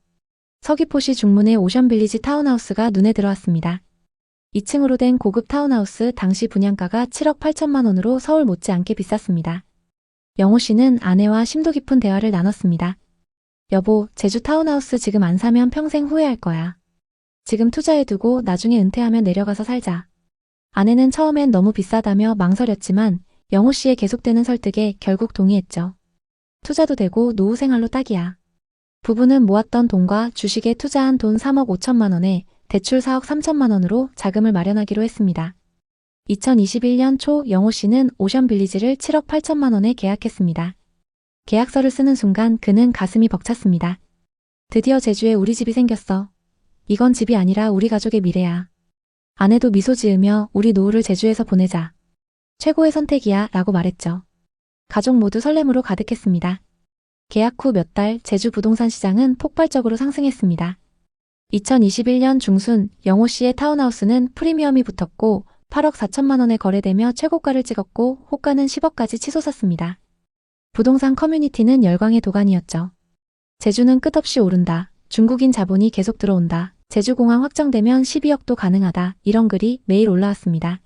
서귀포시 중문의 오션빌리지 타운하우스가 눈에 들어왔습니다. 2층으로 된 고급 타운하우스 당시 분양가가 7억 8천만 원으로 서울 못지않게 비쌌습니다. 영호 씨는 아내와 심도 깊은 대화를 나눴습니다. 여보, 제주 타운하우스 지금 안 사면 평생 후회할 거야. 지금 투자해두고 나중에 은퇴하면 내려가서 살자. 아내는 처음엔 너무 비싸다며 망설였지만 영호 씨의 계속되는 설득에 결국 동의했죠. 투자도 되고 노후 생활로 딱이야. 부부는 모았던 돈과 주식에 투자한 돈 3억 5천만 원에 대출 4억 3천만 원으로 자금을 마련하기로 했습니다. 2021년 초 영호 씨는 오션빌리지를 7억 8천만 원에 계약했습니다. 계약서를 쓰는 순간 그는 가슴이 벅찼습니다. 드디어 제주에 우리 집이 생겼어. 이건 집이 아니라 우리 가족의 미래야. 아내도 미소 지으며 우리 노후를 제주에서 보내자. 최고의 선택이야 라고 말했죠. 가족 모두 설렘으로 가득했습니다. 계약 후 몇 달 제주 부동산 시장은 폭발적으로 상승했습니다. 2021년 중순 영호 씨의 타운하우스는 프리미엄이 붙었고 8억 4천만 원에 거래되며 최고가를 찍었고 호가는 10억까지 치솟았습니다. 부동산 커뮤니티는 열광의 도가니였죠. 제주는 끝없이 오른다. 중국인 자본이 계속 들어온다. 제주공항 확정되면 12억도 가능하다. 이런 글이 매일 올라왔습니다.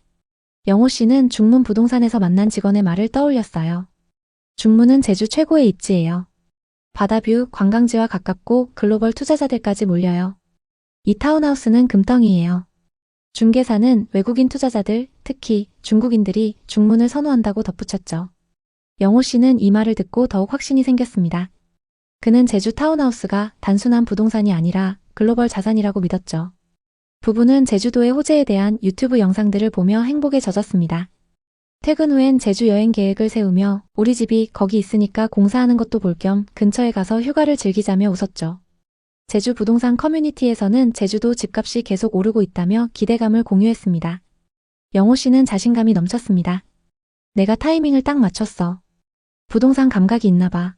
영호 씨는 중문 부동산에서 만난 직원의 말을 떠올렸어요. 중문은 제주 최고의 입지예요. 바다뷰, 관광지와 가깝고 글로벌 투자자들까지 몰려요. 이 타운하우스는 금덩이예요. 중개사는 외국인 투자자들, 특히 중국인들이 중문을 선호한다고 덧붙였죠. 영호 씨는 이 말을 듣고 더욱 확신이 생겼습니다. 그는 제주 타운하우스가 단순한 부동산이 아니라 글로벌 자산이라고 믿었죠. 부부는 제주도의 호재에 대한 유튜브 영상들을 보며 행복에 젖었습니다. 퇴근 후엔 제주 여행 계획을 세우며 우리 집이 거기 있으니까 공사하는 것도 볼 겸 근처에 가서 휴가를 즐기자며 웃었죠. 제주 부동산 커뮤니티에서는 제주도 집값이 계속 오르고 있다며 기대감을 공유했습니다. 영호 씨는 자신감이 넘쳤습니다. 내가 타이밍을 딱 맞췄어. 부동산 감각이 있나 봐.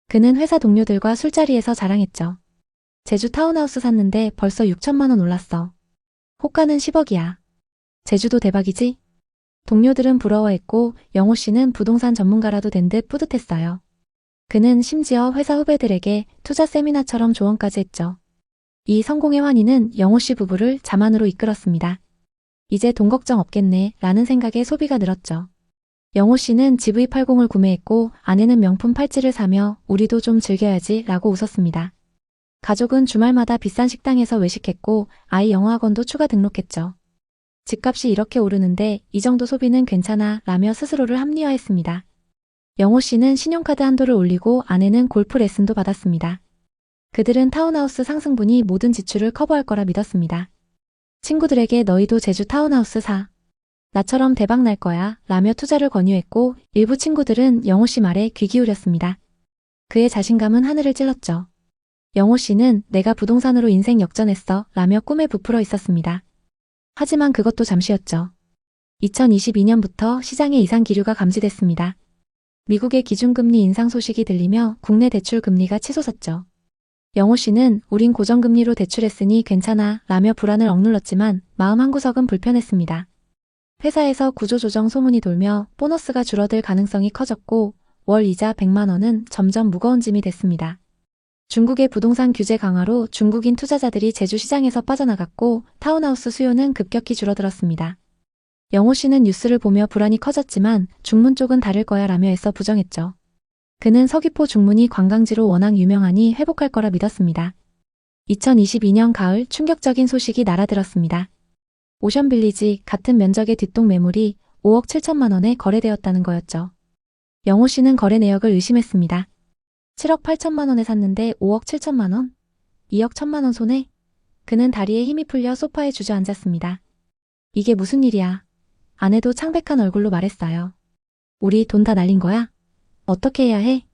그는 회사 동료들과 술자리에서 자랑했죠. 제주 타운하우스 샀는데 벌써 6천만 원 올랐어. 호가는 10억이야. 제주도 대박이지? 동료들은 부러워했고 영호 씨는 부동산 전문가라도 된 듯 뿌듯했어요. 그는 심지어 회사 후배들에게 투자 세미나처럼 조언까지 했죠. 이 성공의 환희는 영호 씨 부부를 자만으로 이끌었습니다. 이제 돈 걱정 없겠네 라는 생각에 소비가 늘었죠. 영호 씨는 GV80을 구매했고 아내는 명품 팔찌를 사며 우리도 좀 즐겨야지 라고 웃었습니다. 가족은 주말마다 비싼 식당에서 외식했고 아이 영어학원도 추가 등록했죠. 집값이 이렇게 오르는데 이 정도 소비는 괜찮아 라며 스스로를 합리화했습니다. 영호 씨는 신용카드 한도를 올리고 아내는 골프 레슨도 받았습니다. 그들은 타운하우스 상승분이 모든 지출을 커버할 거라 믿었습니다. 친구들에게 너희도 제주 타운하우스 사. 나처럼 대박 날 거야 라며 투자를 권유했고 일부 친구들은 영호 씨 말에 귀 기울였습니다. 그의 자신감은 하늘을 찔렀죠. 영호 씨는 내가 부동산으로 인생 역전했어 라며 꿈에 부풀어 있었습니다. 하지만 그것도 잠시였죠. 2022년부터 시장에 이상 기류가 감지됐습니다. 미국의 기준금리 인상 소식이 들리며 국내 대출 금리가 치솟았죠. 영호 씨는 우린 고정금리로 대출했으니 괜찮아 라며 불안을 억눌렀지만 마음 한구석은 불편했습니다. 회사에서 구조조정 소문이 돌며 보너스가 줄어들 가능성이 커졌고 월 이자 100만 원은 점점 무거운 짐이 됐습니다. 중국의 부동산 규제 강화로 중국인 투자자들이 제주 시장에서 빠져나갔고 타운하우스 수요는 급격히 줄어들었습니다. 영호 씨는 뉴스를 보며 불안이 커졌지만 중문 쪽은 다를 거야 라며 애써 부정했죠. 그는 서귀포 중문이 관광지로 워낙 유명하니 회복할 거라 믿었습니다. 2022년 가을 충격적인 소식이 날아들었습니다. 오션빌리지 같은 면적의 뒷동 매물이 5억 7천만 원에 거래되었다는 거였죠. 영호 씨는 거래 내역을 의심했습니다. 7억 8천만 원에 샀는데 5억 7천만 원? 2억 1천만 원 손해? 그는 다리에 힘이 풀려 소파에 주저앉았습니다. 이게 무슨 일이야? 아내도 창백한 얼굴로 말했어요. 우리 돈 다 날린 거야? 어떻게 해야 해?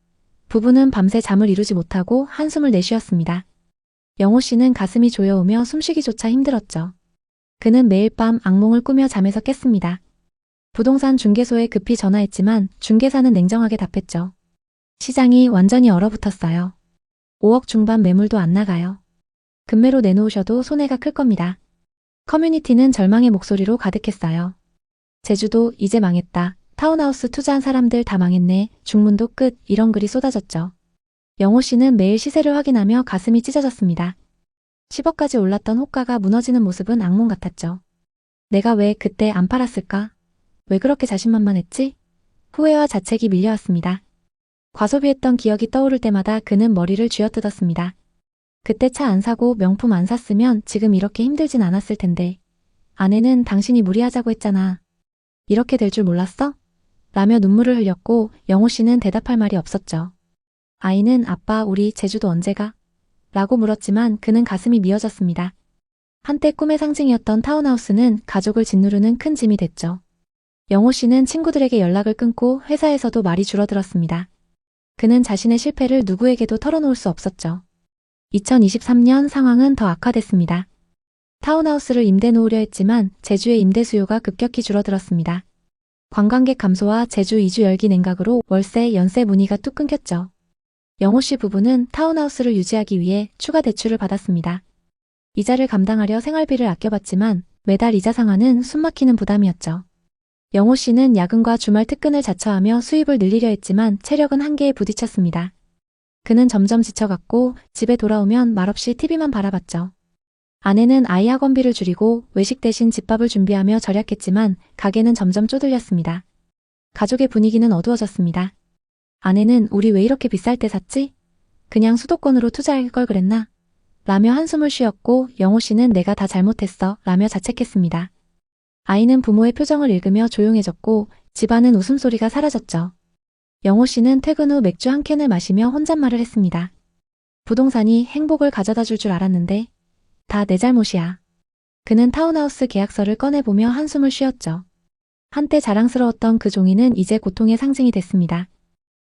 부부는 밤새 잠을 이루지 못하고 한숨을 내쉬었습니다. 영호 씨는 가슴이 조여오며 숨쉬기조차 힘들었죠. 그는 매일 밤 악몽을 꾸며 잠에서 깼습니다. 부동산 중개소에 급히 전화했지만 중개사는 냉정하게 답했죠. 시장이 완전히 얼어붙었어요. 5억 중반 매물도 안 나가요. 금매로 내놓으셔도 손해가 클 겁니다. 커뮤니티는 절망의 목소리로 가득했어요. 제주도 이제 망했다. 타운하우스 투자한 사람들 다 망했네. 중문도 끝. 이런 글이 쏟아졌죠. 영호 씨는 매일 시세를 확인하며 가슴이 찢어졌습니다. 10억까지 올랐던 호가가 무너지는 모습은 악몽 같았죠. 내가 왜 그때 안 팔았을까? 왜 그렇게 자신만만했지? 후회와 자책이 밀려왔습니다. 과소비했던 기억이 떠오를 때마다 그는 머리를 쥐어뜯었습니다. 그때 차 안 사고 명품 안 샀으면 지금 이렇게 힘들진 않았을 텐데. 아내는 당신이 무리하자고 했잖아. 이렇게 될 줄 몰랐어? 라며 눈물을 흘렸고 영호 씨는 대답할 말이 없었죠. 아이는 아빠 우리 제주도 언제 가? 라고 물었지만 그는 가슴이 미어졌습니다. 한때 꿈의 상징이었던 타운하우스는 가족을 짓누르는 큰 짐이 됐죠. 영호 씨는 친구들에게 연락을 끊고 회사에서도 말이 줄어들었습니다. 그는 자신의 실패를 누구에게도 털어놓을 수 없었죠. 2023년 상황은 더 악화됐습니다. 타운하우스를 임대 놓으려 했지만 제주의 임대 수요가 급격히 줄어들었습니다. 관광객 감소와 제주 이주 열기 냉각으로 월세, 연세 문의가 뚝 끊겼죠. 영호 씨 부부는 타운하우스를 유지하기 위해 추가 대출을 받았습니다. 이자를 감당하려 생활비를 아껴봤지만 매달 이자 상환은 숨막히는 부담이었죠. 영호 씨는 야근과 주말 특근을 자처하며 수입을 늘리려 했지만 체력은 한계에 부딪혔습니다. 그는 점점 지쳐갔고 집에 돌아오면 말없이 TV만 바라봤죠. 아내는 아이 학원비를 줄이고 외식 대신 집밥을 준비하며 절약했지만 가게는 점점 쪼들렸습니다. 가족의 분위기는 어두워졌습니다. 아내는 우리 왜 이렇게 비쌀 때 샀지? 그냥 수도권으로 투자할 걸 그랬나? 라며 한숨을 쉬었고 영호 씨는 내가 다 잘못했어 라며 자책했습니다. 아이는 부모의 표정을 읽으며 조용해졌고 집안은 웃음소리가 사라졌죠. 영호 씨는 퇴근 후 맥주 한 캔을 마시며 혼잣말을 했습니다. 부동산이 행복을 가져다 줄 줄 알았는데 다 내 잘못이야. 그는 타운하우스 계약서를 꺼내보며 한숨을 쉬었죠. 한때 자랑스러웠던 그 종이는 이제 고통의 상징이 됐습니다.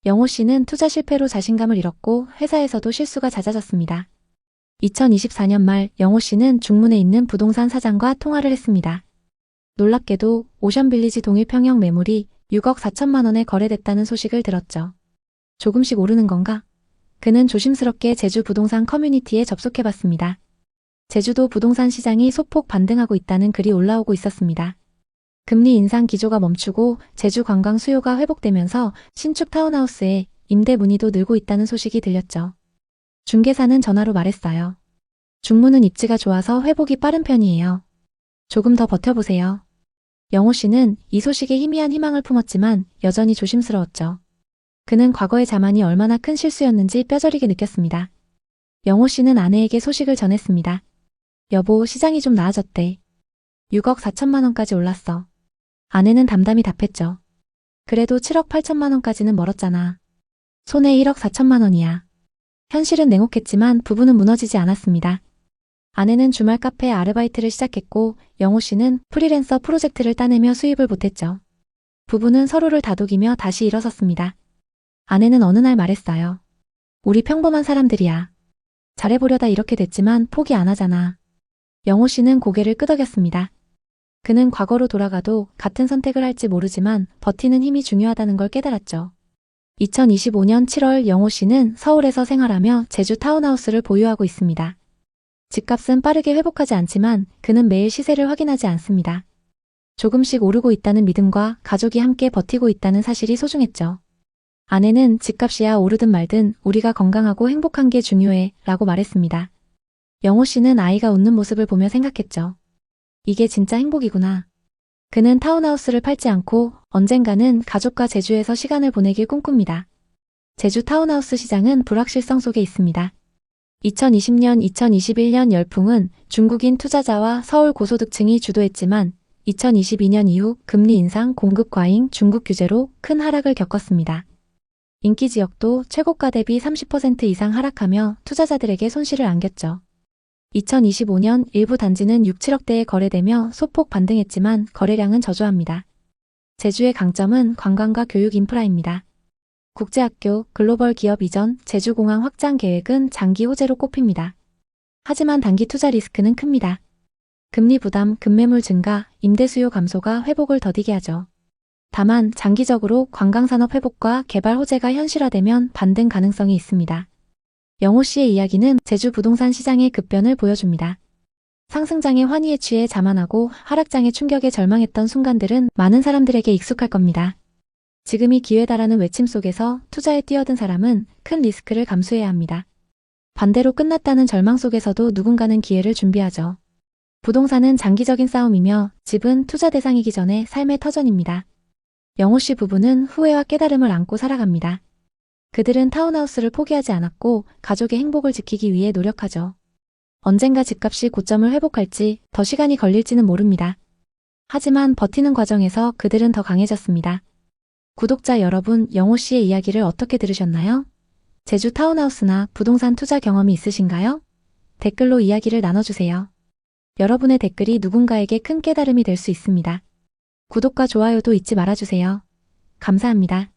영호 씨는 투자 실패로 자신감을 잃었고 회사에서도 실수가 잦아졌습니다. 2024년 말 영호 씨는 중문에 있는 부동산 사장과 통화를 했습니다. 놀랍게도 오션빌리지 동일평형 매물이 6억 4천만 원에 거래됐다는 소식을 들었죠. 조금씩 오르는 건가? 그는 조심스럽게 제주 부동산 커뮤니티에 접속해봤습니다. 제주도 부동산 시장이 소폭 반등하고 있다는 글이 올라오고 있었습니다. 금리 인상 기조가 멈추고 제주 관광 수요가 회복되면서 신축 타운하우스에 임대 문의도 늘고 있다는 소식이 들렸죠. 중개사는 전화로 말했어요. 중문은 입지가 좋아서 회복이 빠른 편이에요. 조금 더 버텨보세요. 영호 씨는 이 소식에 희미한 희망을 품었지만 여전히 조심스러웠죠. 그는 과거의 자만이 얼마나 큰 실수였는지 뼈저리게 느꼈습니다. 영호 씨는 아내에게 소식을 전했습니다. 여보, 시장이 좀 나아졌대. 6억 4천만 원까지 올랐어. 아내는 담담히 답했죠. 그래도 7억 8천만 원까지는 멀었잖아. 손에 1억 4천만 원이야. 현실은 냉혹했지만 부부는 무너지지 않았습니다. 아내는 주말 카페 아르바이트를 시작했고 영호 씨는 프리랜서 프로젝트를 따내며 수입을 보탰죠. 부부는 서로를 다독이며 다시 일어섰습니다. 아내는 어느 날 말했어요. 우리 평범한 사람들이야. 잘해보려다 이렇게 됐지만 포기 안 하잖아. 영호 씨는 고개를 끄덕였습니다. 그는 과거로 돌아가도 같은 선택을 할지 모르지만 버티는 힘이 중요하다는 걸 깨달았죠. 2025년 7월 영호 씨는 서울에서 생활하며 제주 타운하우스를 보유하고 있습니다. 집값은 빠르게 회복하지 않지만 그는 매일 시세를 확인하지 않습니다. 조금씩 오르고 있다는 믿음과 가족이 함께 버티고 있다는 사실이 소중했죠. 아내는 집값이야 오르든 말든 우리가 건강하고 행복한 게 중요해 라고 말했습니다. 영호 씨는 아이가 웃는 모습을 보며 생각했죠. 이게 진짜 행복이구나. 그는 타운하우스를 팔지 않고 언젠가는 가족과 제주에서 시간을 보내길 꿈꿉니다. 제주 타운하우스 시장은 불확실성 속에 있습니다. 2020년, 2021년 열풍은 중국인 투자자와 서울 고소득층이 주도했지만 2022년 이후 금리 인상, 공급 과잉, 중국 규제로 큰 하락을 겪었습니다. 인기 지역도 최고가 대비 30% 이상 하락하며 투자자들에게 손실을 안겼죠. 2025년 일부 단지는 6, 7억대에 거래되며 소폭 반등했지만 거래량은 저조합니다. 제주의 강점은 관광과 교육 인프라입니다. 국제학교, 글로벌 기업 이전, 제주공항 확장 계획은 장기 호재로 꼽힙니다. 하지만 단기 투자 리스크는 큽니다. 금리 부담, 급매물 증가, 임대 수요 감소가 회복을 더디게 하죠. 다만 장기적으로 관광산업 회복과 개발 호재가 현실화되면 반등 가능성이 있습니다. 영호 씨의 이야기는 제주 부동산 시장의 급변을 보여줍니다. 상승장의 환희에 취해 자만하고 하락장의 충격에 절망했던 순간들은 많은 사람들에게 익숙할 겁니다. 지금이 기회다라는 외침 속에서 투자에 뛰어든 사람은 큰 리스크를 감수해야 합니다. 반대로 끝났다는 절망 속에서도 누군가는 기회를 준비하죠. 부동산은 장기적인 싸움이며 집은 투자 대상이기 전에 삶의 터전입니다. 영호 씨 부부는 후회와 깨달음을 안고 살아갑니다. 그들은 타운하우스를 포기하지 않았고 가족의 행복을 지키기 위해 노력하죠. 언젠가 집값이 고점을 회복할지 더 시간이 걸릴지는 모릅니다. 하지만 버티는 과정에서 그들은 더 강해졌습니다. 구독자 여러분, 영호 씨의 이야기를 어떻게 들으셨나요? 제주 타운하우스나 부동산 투자 경험이 있으신가요? 댓글로 이야기를 나눠주세요. 여러분의 댓글이 누군가에게 큰 깨달음이 될 수 있습니다. 구독과 좋아요도 잊지 말아주세요. 감사합니다.